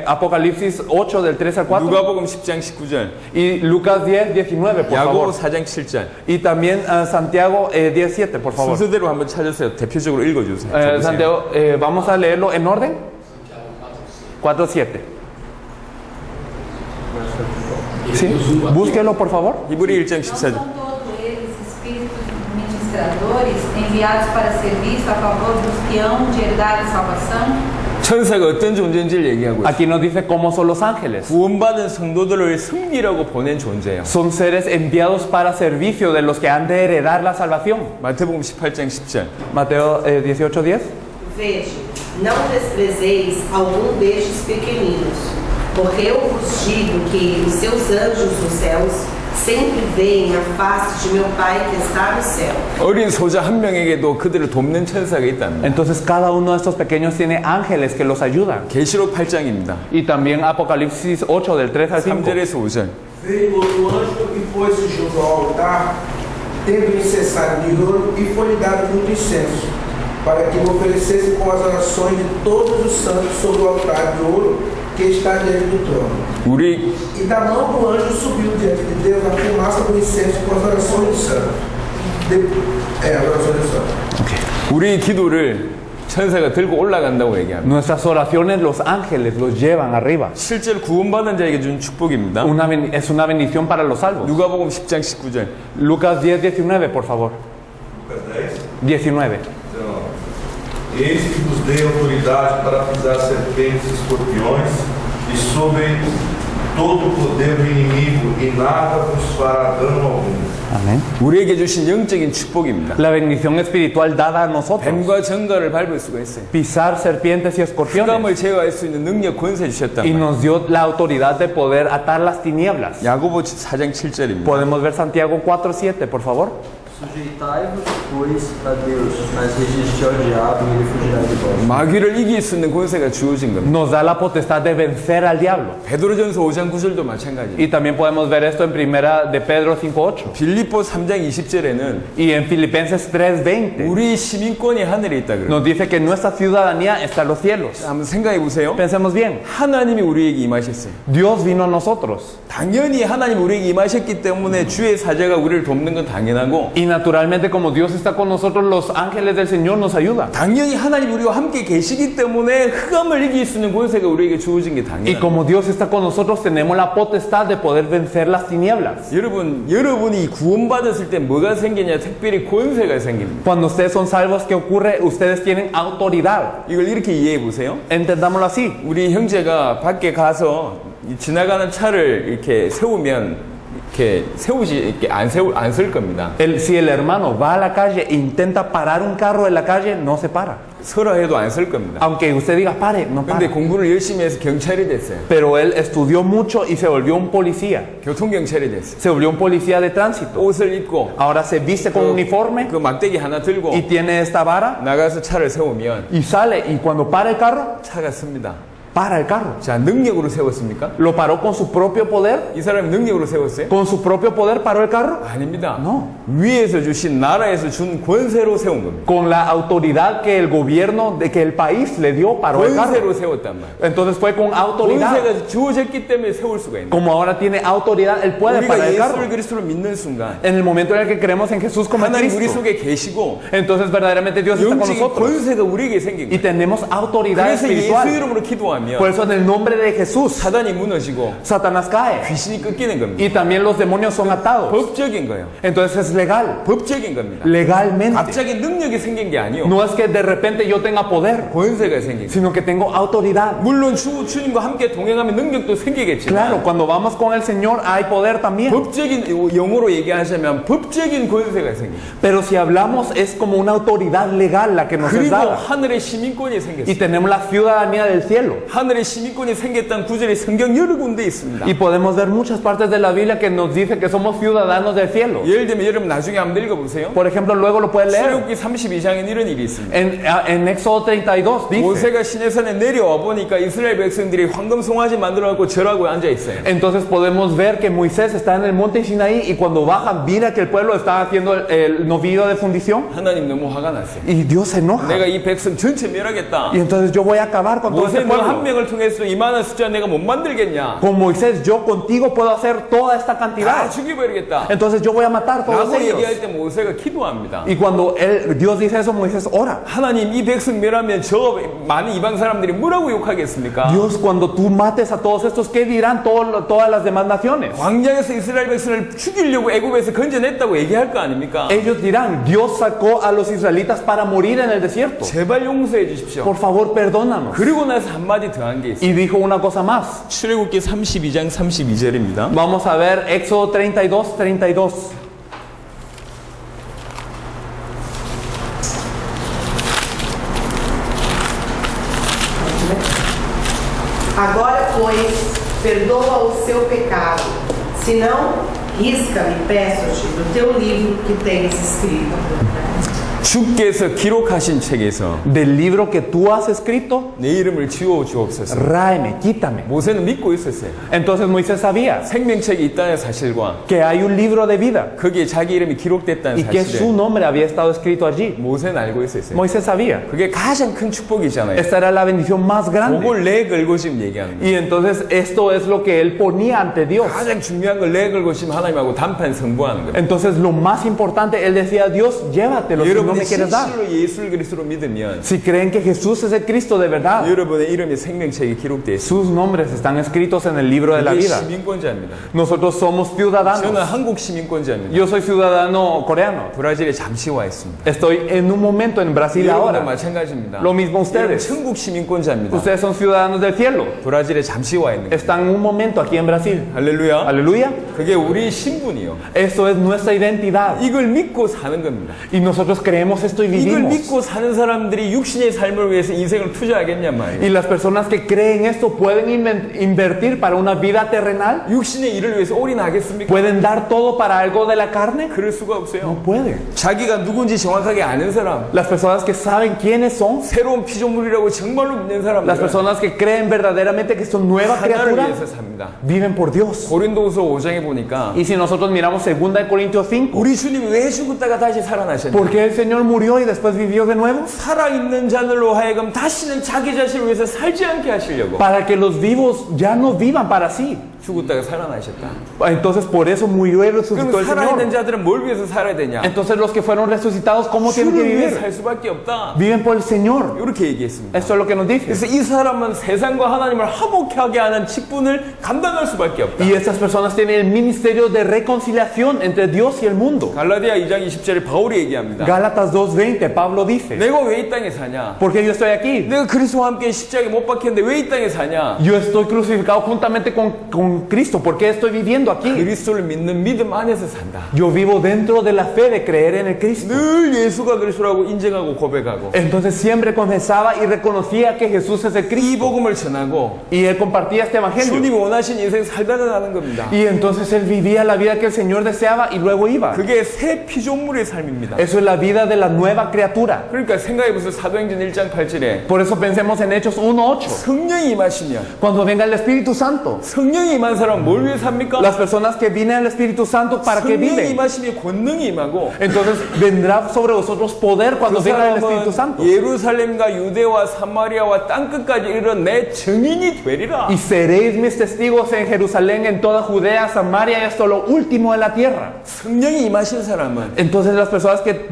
Apocalipsis 8 del 3 al 4 누가복음 10장 19절, y Lucas 10:19 por 야고보 favor 4장 7절. y también Santiago 10:7 por favor. 순서대로 한번 찾으세요. 대표적으로 읽어주세요. 적으세요. Santiago, vamos a leerlo en orden. 4:7. Sí, búsquelo por favor. 히브리 1장 14절. Não são todos eles espíritos ministradores enviados para serviço a favor dos que hão de herdar a salvação? 천사가 어떤 존재인지를 얘기하고 있어요. Aquí nos dice cómo son los ángeles. 구원받은 성도들을 섬기라고 보낸 존재예요. Son seres enviados para servicio de los que han de heredar la salvación. 마태복음 18장 10절. Mateo 18:10. Veja, não desprezeis algum destes pequeninos, porque eu vos digo que os seus anjos nos céus sempre veem a face de meu Pai que está no céu. 어린 소자 한 명에게도 그들을 돕는 천사가 있답니다. Entonces cada uno de estos pequeños tiene ángeles que los ayudan. 계시록 8장입니다. Y también Apocalipsis 8 del 3 al 5. 3절에서 5절. Veio o anjo e pôs-se junto ao altar, tendo incensário de ouro, e foi-lhe dado muito incenso, para que o oferecesse com as orações de todos os santos sobre o altar de ouro que está diante do trono. 우리 E da mão do anjo subiu diante de Deus a fumaça do incenso com as orações dos santos. As orações dos santos. 우리 기도를 천사가 들고 올라간다고 얘기합니다. Nuestras oraciones los ángeles los llevan arriba. 실제로 구원받은 자에게 준 축복입니다. Es una bendición para los salvos. 누가복음 10장 19절. Lucas 10:19 por favor. Lucas 19. Então, eis que vos dei autoridade para pisar serpentes e escorpiões e sobre todo o poder do inimigo e nada vos fará dano algum. Amén. 우리에게 주신 영적인 축복입니다. La bendición espiritual dada a nosotros. 뱀과 정갈을 밟을 수가 있어요. Pisar serpientes y escorpiones. 흑암을 제어할 수 있는 능력 권세 주셨단 Y 말이에요. nos dio la autoridad de poder atar las tinieblas. 야고보 4장 7절입니다. Podemos ver Santiago 4:7 por favor. Sujeitai-vos, pois, a Deus, mas resistir ao diabo e ele fugirá de vós. 마귀를 이길 수 있는 권세가 주어진 겁니다. Nos da la potestad de vencer al diablo. 베드로전서 5장 9절도 마찬가지예요. Y también podemos ver esto en primera de Pedro 5:8 빌립보 3장 20절에는 y en Filipenses 3:20 우리 시민권이 하늘에 있다 그래요. nos dice que nuestra ciudadanía está en los cielos. 한번 생각해 보세요. Pensemos bien. 하나님이 우리에게 임하셨어요. Dios vino a nosotros 당연히 하나님 우리에게 임하셨기 때문에 주의 사자가 우리를 돕는 건 당연하고 y naturalmente como Dios está con nosotros los ángeles del Señor nos ayudan. 당연히 하나님 우리와 함께 계시기 때문에 흑암을 이길 수 있는 권세가 우리에게 주어진 게 Y 당연해요. como Dios está con nosotros tenemos la potestad de poder vencer las tinieblas. 여러분이 구원받았을 때 뭐가 생기냐? 특별히 권세가 생깁니다. Cuando ustedes son salvos, ¿qué ocurre? Ustedes tienen autoridad. 이걸 이렇게 이해해 보세요. Entendámoslo así. 우리 형제가 밖에 가서 이 지나가는 차를 이렇게 세우면 이렇게 이렇게 안 쓸 겁니다. Si el hermano va a la calle e intenta parar un carro en la calle, no se para. 서라 해도 안 쓸 겁니다. Aunque usted diga pare, no 근데 para. 공부를 열심히 해서 경찰이 됐어요. Pero él estudió mucho y se volvió un policía. 교통경찰이 됐어요. Se volvió un policía de tránsito. 옷을 입고 Ahora se viste con uniforme 그 막대기 하나 들고 y tiene esta vara 나가서 차를 세우면 y sale. Y cuando para el carro, 차가 씁니다. para el carro. 자, 능력으로 세웠습니까? ¿Lo paró con su propio poder? 이 사람이 능력으로 세웠어요? ¿Con su propio poder paró el carro? 아닙니다. No. 위에서 주신 나라에서 준 권세로 세운 겁니다. Con la autoridad que el gobierno, que el país le dio, paró el carro. 권세로 세웠단 말이에요. Entonces fue con autoridad. 권세가 주어졌기 때문에 세울 수가 있는 거예요. Como ahora tiene autoridad, él puede 우리가 parar el 예수를 carro. 그리스도로 믿는 순간 En el momento en el que creemos en Jesús como 하나님 우리 Cristo, 속에 계시고 entonces verdaderamente Dios está con 영적인 nosotros. 권세가 우리에게 생긴 Y 거예요. tenemos autoridad 그래서 예수 espiritual. 이름으로 기도하면 Por eso en el nombre de Jesús, 사단이 무너지고 Satanás cae. 귀신이 꺾이는 겁니다. Y también los demonios son atados. 법적인 거예요. Entonces es legal. 법적인 겁니다. Legalmente. 갑자기 능력이 생긴 게 아니요. No es que de repente yo tenga poder, 권세가 생긴 거예요. sino que tengo autoridad. 물론 주님과 함께 동행하면 능력도 생기겠지만 Claro, cuando vamos con el Señor hay poder también. 법적인 영어로 얘기하자면 법적인 권세가 생깁니다. Pero si hablamos es como una autoridad legal la que nos es 그리고 dada. 하늘의 시민권이 Y 생겼어요. tenemos la ciudadanía del cielo. 하늘의 시민권이 생겼다는 구절이 성경 여러 군데 있습니다. Y podemos ver muchas partes de la Biblia que nos dice que somos ciudadanos del cielo. 예를 들면 여러분 나중에 한번 읽어보세요. Por ejemplo, luego lo pueden leer. 출애굽기 32장에는 이런 일이 있습니다. En Éxodo 32 dice. 모세가 시내산에 내려와 보니까 이스라엘 백성들이 황금 송아지 만들어갖고 절하고 앉아 있어요. Entonces podemos ver que Moisés está en el monte Sinaí y cuando bajan mira que el pueblo está haciendo el novillo de fundición 하나님 너무 화가 났어요. y Dios se enoja. 내가 이 백성 전체 멸하겠다. Y entonces yo voy a acabar con todo 모세 este 너 한 pueblo. 명을 통해서 이만한 숫자 내가 못 만들겠냐? Con Moisés yo contigo puedo hacer toda esta 다 cantidad. 죽여버리겠다. Entonces yo voy a matar a todos 라고 ellos. 얘기할 때 모세가 기도합니다. Y cuando Dios dice eso, Moisés ora. 하나님 이 백성 멸하면 저 많은 이방 사람들이 뭐라고 욕하겠습니까? Dios, cuando tú mates a todos estos, ¿qué dirán todas las demás naciones? 광야에서 이스라엘 백성을 죽이려고 애굽에서 건져냈다고 얘기할 거 아닙니까? Ellos dirán, Dios sacó a los israelitas para morir en el desierto. 제발 용서해 주십시오. Por favor, perdónanos. 그리고 나서 한마디 더 한 게 있어요. Y dijo una cosa más. 출애굽기 32장 32절입니다. Vamos a ver Éxodo 32, 32. Agora, pois, perdoa o seu pecado. Se não, risca-me, peço-te, do teu livro que tens escrito. 주께서 기록하신 책에서 Del libro que tú has escrito, 내 이름을 지워 주옵소서. ráeme, quítame. 모세는 믿고 있었어요. Entonces Moisés sabía 생명책이 있다는 사실과 que hay un libro de vida 거기에 자기 이름이 기록됐다는 y que su 사실을 nombre había estado escrito allí. 모세는 알고 있었어요. Moisés sabía. 그게 가장 큰 축복이잖아요. Esta era la bendición más grande. 그걸 내 걸고 지금 얘기하는 거예요. Y entonces esto es lo que él ponía ante Dios. 가장 중요한 걸 내 걸고 지금 하나님하고 단판 승부하는 거예요. Entonces lo más importante, él decía, Dios, llévatelo si no me 여러분이 quieres dar. 진실로 예수를 그리스도로 믿으면 Si creen que Jesús es el Cristo de verdad, 여러분의 이름이 생명책에 기록되어 있습니다. sus nombres están escritos en el libro de la 이게 vida. 시민권자입니다. Nosotros somos 저는 ciudadanos. 한국 시민권자입니다. Yo soy ciudadano coreano. 브라질에 잠시 와 있습니다. Estoy en un momento en Brasil 여러분도 ahora. 마찬가지입니다. Lo mismo 여러분 ustedes. 천국 시민권자입니다. Ustedes son ciudadanos del cielo. 브라질에 잠시 와 있는 거예요. Están un momento aquí en Brasil. 할렐루야. Aleluya. 그게 우리 신분이요. Eso es nuestra identidad. 이걸 믿고 사는 겁니다. Y nosotros creemos esto y 이걸 vivimos. 믿고 사는 사람들이 육신의 삶을 위해서 인생을 투자하겠냔 말이에요. Y las personas que creen esto pueden invertir para una vida terrenal. 육신의 일을 위해서 올인하겠습니까? ¿Pueden dar todo para algo de la carne? 그럴 수가 없어요. No pueden. 자기가 누군지 정확하게 아는 사람, Las personas que saben quiénes son, 새로운 피조물이라고 정말로 믿는 las 사람들, personas que creen verdaderamente que son nuevas 하나를 criaturas, 위해서 삽니다. viven por Dios. 고린도후서 5장에 보니까 Y si nosotros miramos 2 Corintios 5, 우리 주님이 왜 죽었다가 다시 살아나셨냐? ¿por qué el Señor murió y después vivió de nuevo? 살아있는 자들로 하여금 다시는 자기 자신을 위해서 살지 않게 하시려고 Para que los vivos ya no vivan para sí. 죽었다가 살아나셨다. Entonces por eso murió y resucitó 그럼 el 살아있는 Señor. 자들은 뭘 위해서 살아야 되냐? Entonces los que fueron resucitados, ¿cómo tienen que 주를 위해 vivir? 살 수밖에 없다. Viven por el Señor. 이렇게 얘기했습니다. Esto es lo que nos dice. 그래서 이 사람은 세상과 하나님을 화목하게 하는 직분을 감당할 수밖에 없다. Y estas personas tienen el ministerio de reconciliación entre Dios y el mundo. 갈라디아 2장 20절에 바울이 얘기합니다. Gálatas 2:20, Pablo dice, 내가 왜 이 땅에 사냐? ¿por qué yo estoy aquí? 내가 그리스도와 함께 십자가에 못 박혔는데 왜 이 땅에 사냐? Yo estoy crucificado juntamente con Cristo. ¿Por qué estoy viviendo aquí? 그리스도를 믿는 믿음 안에서 산다. Yo vivo dentro de la fe de creer en el Cristo. 늘 예수가 그리스도라고 인정하고 고백하고 Entonces siempre confesaba y reconocía que Jesús es el 이 Cristo. 복음을 전하고 Y él compartía este 주님이 evangelio. 원하신 인생 살다 나는 겁니다. Y entonces él vivía la vida que el Señor deseaba y luego iba. 그게 새 피조물의 삶입니다. Eso es la vida de la nueva criatura. 그러니까 생각해보세요. 사도행전 1장 8절에 Por eso pensemos en Hechos 1:8. 성령이 임하시면 Cuando venga el Espíritu Santo, 성령이 임한 사람은 뭘 위해 삽니까? las personas que vienen al Espíritu Santo, ¿para qué 성령이 viven? 임하시면 권능이 임하고 Entonces vendrá sobre vosotros poder cuando 그 venga el Espíritu Santo. 사람은 예루살렘과 유대와 사마리아와 땅끝까지 이르러 내 증인이 되리라. Y seréis mis testigos en Jerusalén, en toda Judea, Samaria y hasta lo último de la tierra. 성령이 임하신 사람은 Entonces las personas que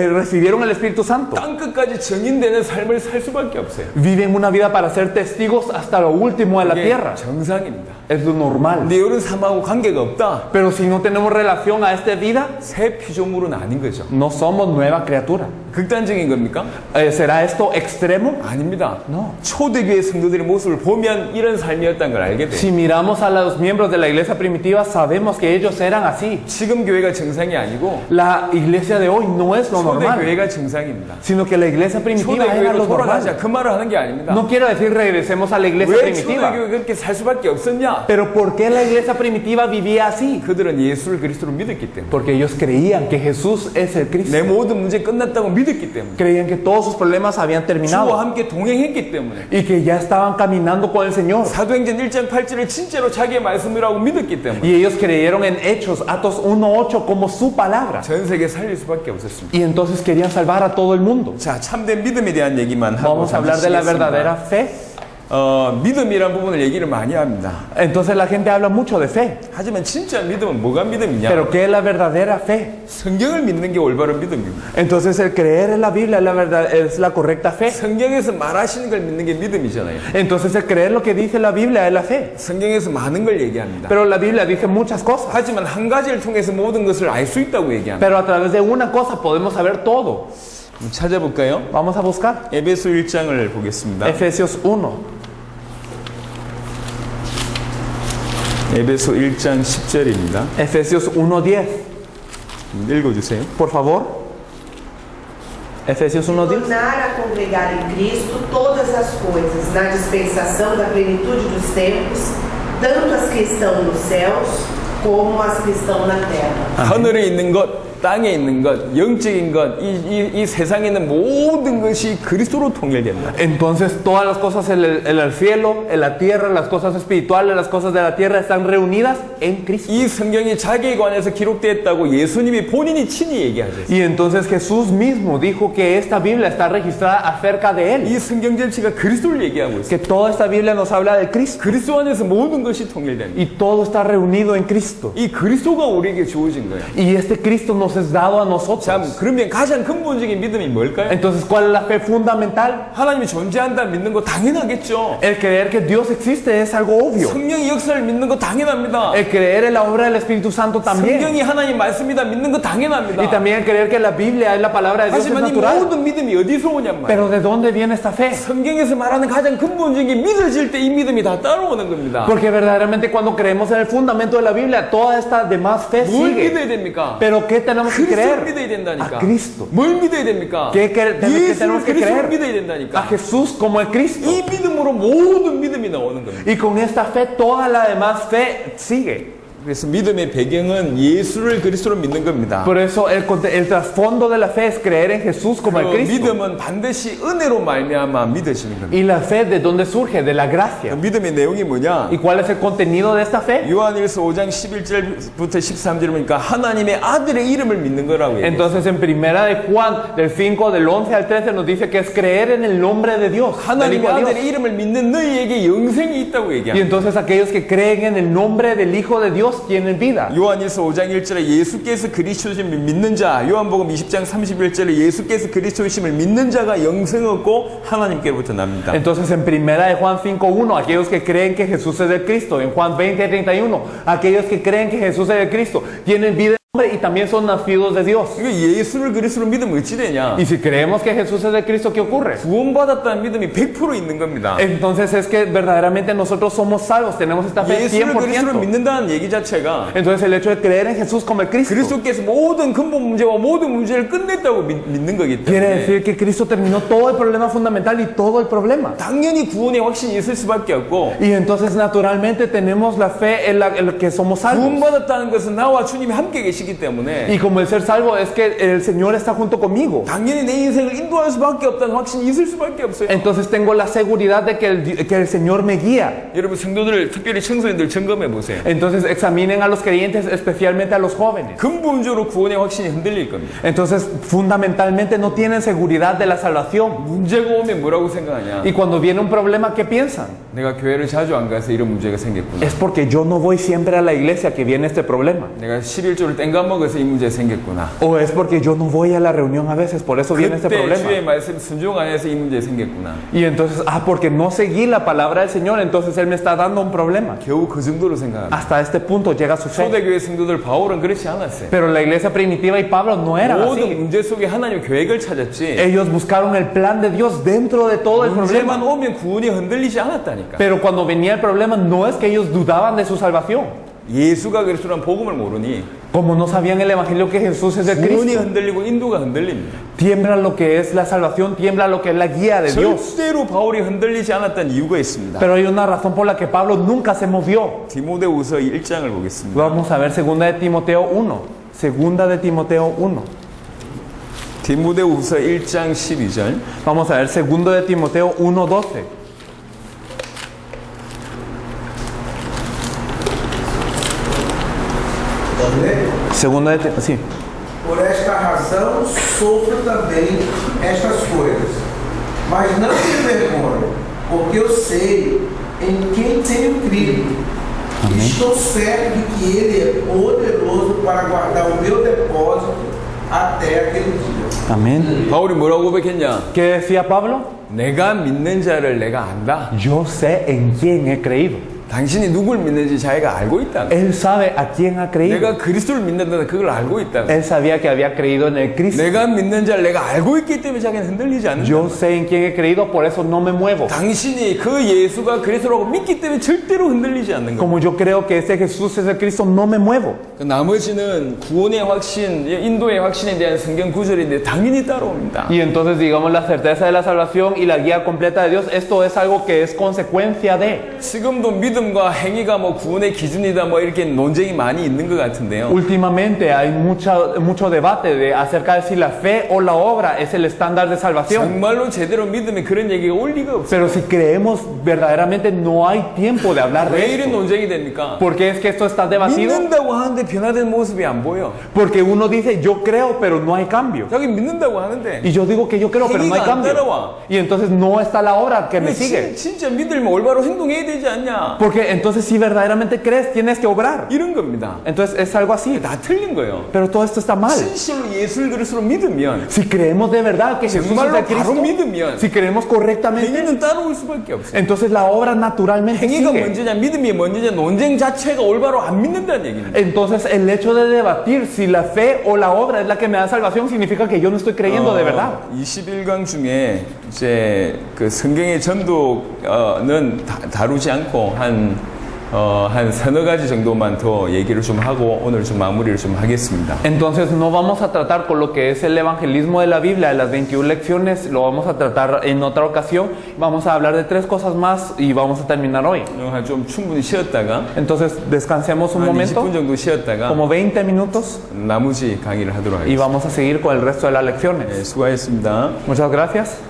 recibieron el Espíritu Santo 땅끝까지 증인되는 삶을 살 수밖에 없어요. viven una vida para ser testigos hasta lo último de la 그게 tierra. 정상입니다. Es lo normal. 근데 이런 삶하고 관계가 없다. Pero si no tenemos relación a esta vida, 새 피조물은 아닌 거죠. no somos nueva criatura. 극단적인 겁니까? ¿Será esto extremo? 아닙니다. No. 초대교회 성도들의 모습을 보면 이런 삶이었다는 걸 알게 돼요. Si miramos a los miembros de la iglesia primitiva, sabemos que ellos eran así. 지금 교회가 정상이 아니고 La iglesia de hoy no es lo normal, 초대교회가 정상입니다. sino que la iglesia primitiva era 초대교회로 lo 돌아가자 normal. 그 말을 하는 게 아닙니다. No quiero decir regresemos a la iglesia 왜 primitiva, 초대교회 그렇게 살 수밖에 없었냐? pero ¿por qué la iglesia primitiva vivía así? 그들은 예수를 그리스도로 믿었기 때문에. Porque ellos creían que Jesús es el Cristo. 내 모든 문제 끝났다고 믿었기 때문에. Creían que todos sus problemas habían 주와 terminado 함께 동행했기 때문에. y que ya estaban caminando con el Señor. 사도행전 1장 8절을 진짜로 자기의 말씀이라고 믿었기 때문에. Y ellos creyeron en Hechos, Atos 1:8 como su palabra. 전 세계 살릴 수밖에 없었습니다. Y entonces querían salvar a todo el mundo. 자, 참된 믿음에 대한 얘기만 하고 Vamos a hablar de la verdadera fe. 믿음이란 부분을 얘기를 많이 합니다. Entonces la gente habla mucho de fe. 하지만 진짜 믿음은 뭐가 믿음이냐? Pero ¿qué es la verdadera fe? 성경을 믿는 게 올바른 믿음입니다. Entonces el creer en la Biblia es la verdad, es la correcta fe. 성경에서 말하시는 걸 믿는 게 믿음이잖아요. Entonces el creer lo que dice la Biblia es la fe. 성경에서 많은 걸 얘기합니다. Pero la Biblia dice muchas cosas. 하지만 한 가지를 통해서 모든 것을 알 수 있다고 얘기합니다. Pero a través de una cosa podemos saber todo. 찾아볼까요? Vamos a buscar. 에베소 1장을 보겠습니다. Efesios 1. 에베소 1장 10절입니다. Efesios 1:10. 읽어주세요. Por favor. Efesios 1:10. Tornar a congregar em Cristo todas as coisas, na dispensação da plenitude dos tempos, tanto as que estão nos céus, como as que estão na terra. 하늘에 있는 것, 땅에 있는 것, 영적인 것, 이 세상에 있는 모든 것이 그리스도로 통일된다. Entonces todas las cosas en el cielo, en la tierra, las cosas espirituales, las cosas de la tierra están reunidas en Cristo. 이 성경이 자기에 관해서 기록되었다고 예수님이 본인이 친히 얘기하죠. Y entonces Jesús mismo dijo que esta Biblia está registrada acerca de Él. 이 성경 전체가 그리스도를 얘기하고 있어요. Que toda esta Biblia nos habla de Cristo. 그리스도 안에서 모든 것이 통일됩니다. Y todo está reunido en Cristo. 이 그리스도가 우리에게 주어진 거예요. Y este Cristo nos es dado a nosotros. 참, 그러면 가장 근본적인 믿음이 뭘까요? Entonces, ¿cuál es la fe fundamental? 하나님이 존재한다 믿는 거 당연하겠죠. El creer que Dios existe es algo obvio. 성령의 역사를 믿는 거 당연합니다. El creer en la obra del Espíritu Santo también. 성경이 하나님 말씀이다 믿는 거 당연합니다. Y también el creer que la Biblia es la palabra de Dios es 하지만 이 natural. 모든 믿음이 어디서 오냔 말이에요. Pero ¿de dónde viene esta fe? 성경에서 말하는 가장 근본적인 게 믿어질 때 이 믿음이 다 따라오는 겁니다. Porque verdaderamente cuando creemos en el fundamento de la Biblia, toda esta demás fe 뭘 sigue. 믿어야 됩니까? Pero ¿qué tenemos que 그리스도를 creer? 믿어야 된다니까. A Cristo. 뭘 믿어야 됩니까? ¿Qué tenemos 예수를 que 그리스도를 creer? 믿어야 A 된다니까. Jesús como el Cristo. 이 믿음으로 모든 믿음이 나오는 겁니다. Y con esta fe, toda la demás fe sigue. 그래서 믿음의 배경은 예수를 그리스도로 믿는 겁니다. Por eso el trasfondo de la fe es creer en Jesús como el 그 Cristo. 믿음은 반드시 은혜로 말미암아 믿어지는 겁니다. Y la fe, ¿de dónde surge? De la 그 gracia. 믿음의 내용이 뭐냐? ¿Y cuál es el contenido de esta fe? 요한일서 5장 11절부터 13절 보니까 하나님의 아들의 이름을 믿는 거라고 얘기해요. Entonces en primera de Juan, del 5, del 11 al 13, nos dice que es creer en el nombre de Dios. del 하나님의 Hijo de Dios. 아들의 이름을 믿는 너희에게 영생이 있다고 Y 얘기합니다. entonces aquellos que creen en el nombre del Hijo de Dios tienen vida. 요한일서 5장 1절에 예수께서 그리스도심을 믿는 자, 요한복음 20장 31절에 예수께서 그리스도심을 믿는 자가 영생 얻고 하나님께로부터 납니다. Entonces en primera de Juan 5:1, aquellos que creen que Jesús es el Cristo. En Juan 20:31, aquellos que creen que Jesús es el Cristo tienen vida y también son nacidos de Dios. 이거 예수를 그리스도로 믿으면 어찌 되냐? Y si creemos que Jesús es el Cristo, ¿qué ocurre? 구원받았다는 믿음이 100% 있는 겁니다. Entonces es que verdaderamente nosotros somos salvos, tenemos esta fe 예수를 그리스도로 100%. 믿는다는 얘기 자체가 Entonces el hecho de creer en Jesús como el Cristo 그리스도께서 모든 근본 문제와 모든 문제를 끝냈다고 믿는 거기 quiere 때문에 decir que Cristo terminó todo el problema fundamental y todo el problema. 당연히 구원의 확신이 있을 수밖에 없고 Y entonces naturalmente tenemos la fe en la que somos salvos. 구원받았다는 것은 나와 주님이 함께 계시기 때문에 Y como el ser salvo es que el Señor está junto conmigo. 당연히 내 인생을 인도할 수밖에 없다는 확신이 있을 수밖에 없어요. Entonces tengo la seguridad de que el Señor me guía. 여러분 성도들 특별히 청소년들 점검해 보세요. Entonces examinen a los creyentes, especialmente a los jóvenes. 근본적으로 구원의 확신이 흔들릴 겁니다. Entonces fundamentalmente no tienen seguridad de la salvación. 문제가 오면 뭐라고 생각하냐? Y cuando viene un problema, ¿qué piensan? 내가 교회를 자주 안 가서 이런 문제가 생겼구나. Es porque yo no voy siempre a la iglesia que viene este problema. 내가 11조를 땡간 먹어서 이 문제 생겼구나. O es porque yo no voy a la reunión a veces, por eso viene este 그때 주의 problema. 말씀 순종 안 해서 이 문제 생겼구나. Y entonces, porque no seguí la palabra del Señor, entonces Él me está dando un problema. 겨우 그 정도로 생각합니다. Hasta este punto llega su fe. 초대교회 성도들 바울은 그렇지 않았어요. Pero la iglesia primitiva y Pablo no eran 모든 así. 문제 속에 하나님의 계획을 찾았지. Ellos buscaron el plan de Dios dentro de todo el problema. 문제만 오면 구원이 흔들리지 않았다니까. Pero cuando venía el problema, no es que ellos dudaban de su salvación. 예수가 그리스도란 복음을 모르니 Como no sabían el evangelio que Jesús es el 구원이 Cristo, 흔들리고 인도가 흔들립니다. tiembla lo que es la salvación, tiembla lo que es la guía de Dios. 절대로 바울이 흔들리지 않았던 이유가 있습니다. Pero hay una razón por la que Pablo nunca se movió. 디모데후서 1장을 보겠습니다. Vamos a ver 2 de Timoteo 1. 2 de Timoteo 1. 디모데후서 1장 12절. Vamos a ver 2 de Timoteo 1:12. Segunda de sí. Por esta razão sofro também estas coisas. Mas não me envergonho, porque eu sei em quem tenho crido. Amém. Estou certo de que Ele é poderoso para guardar o meu depósito até aquele dia. Amén. 바울이 뭐라고 고백했냐? ¿Qué decía Pablo? 내가 믿는 자를 내가 안다. Yo sé en quién he creído. 당신이 누굴 믿는지 자기가 알고 있다. Él sabe a quién ha creído. 내가 그리스도를 믿는다 그걸 알고 있다. Él sabía que había creído en el Cristo. 내가 믿는 자를 내가 알고 있기 때문에 자기는 흔들리지 않는다. Yo sé en quién he creído, por eso no me muevo. 당신이 그 예수가 그리스도라고 믿기 때문에 절대로 흔들리지 않는 거예요. Como yo creo que ese Jesús es el Cristo, no me muevo. 그 나머지는 구원의 확신, 인도의 확신에 대한 성경 구절인데 당연히 따라옵니다. Y entonces digamos la certeza de la salvación y la guía completa de Dios, esto es algo que es consecuencia de. 지금도 믿음과 행위가 뭐 구원의 기준이다 뭐 이렇게 논쟁이 많이 있는 것 같은데요. Últimamente hay mucho debate acerca de si la fe o la obra es el estándar de salvación. 정말로 제대로 믿으면 그런 얘기가 올 리가 없어요. Pero si creemos verdaderamente no hay tiempo de hablar 왜 de 이런 esto. 논쟁이 됩니까? ¿Por qué es que esto está debatido? 믿는다고 하는데 변화된 모습이 안 보여. Porque uno dice yo creo pero no hay cambio. 자기 믿는다고 하는데 Y yo digo que yo creo pero no hay 행위가 안 cambio. 따라와. Y entonces no está la obra que me sigue. 진짜 믿으면 올바로 행동해야 되지 않냐? Porque entonces si verdaderamente crees tienes que obrar. 이런 겁니다. Entonces es algo así. 다 틀린 거예요. Pero todo esto está mal. 진실로 예수를 그리스도로 믿으면 Si creemos de verdad que Jesús es 정말로 el Cristo, 바로 믿으면 si creemos correctamente, 행위는 따라올 수밖에 없어요. entonces la obra naturalmente 행위가 sigue. 먼저냐 믿음이 먼저냐 논쟁 자체가 올바로 안 믿는다는 얘기입니다. Entonces el hecho de debatir si la fe o la obra es la que me da salvación significa que yo no estoy creyendo de verdad. 21강 중에 이제 그 성경의 전도는 다루지 않고 한 서너 가지 정도만 더 얘기를 좀 하고 오늘 좀 마무리를 좀 하겠습니다. Entonces no vamos a tratar con lo que es el evangelismo de la Biblia, de las 21 lecciones, lo vamos a tratar en otra ocasión. Vamos a hablar de 3 cosas más y vamos a terminar hoy. 좀 충분히 쉬었다가 Entonces descansemos un 한 momento, 20분 정도 쉬었다가 como 20 minutos, 나머지 강의를 하도록 y 하겠습니다. vamos a seguir con el resto de las lecciones. 네, 수고하셨습니다. Muchas gracias.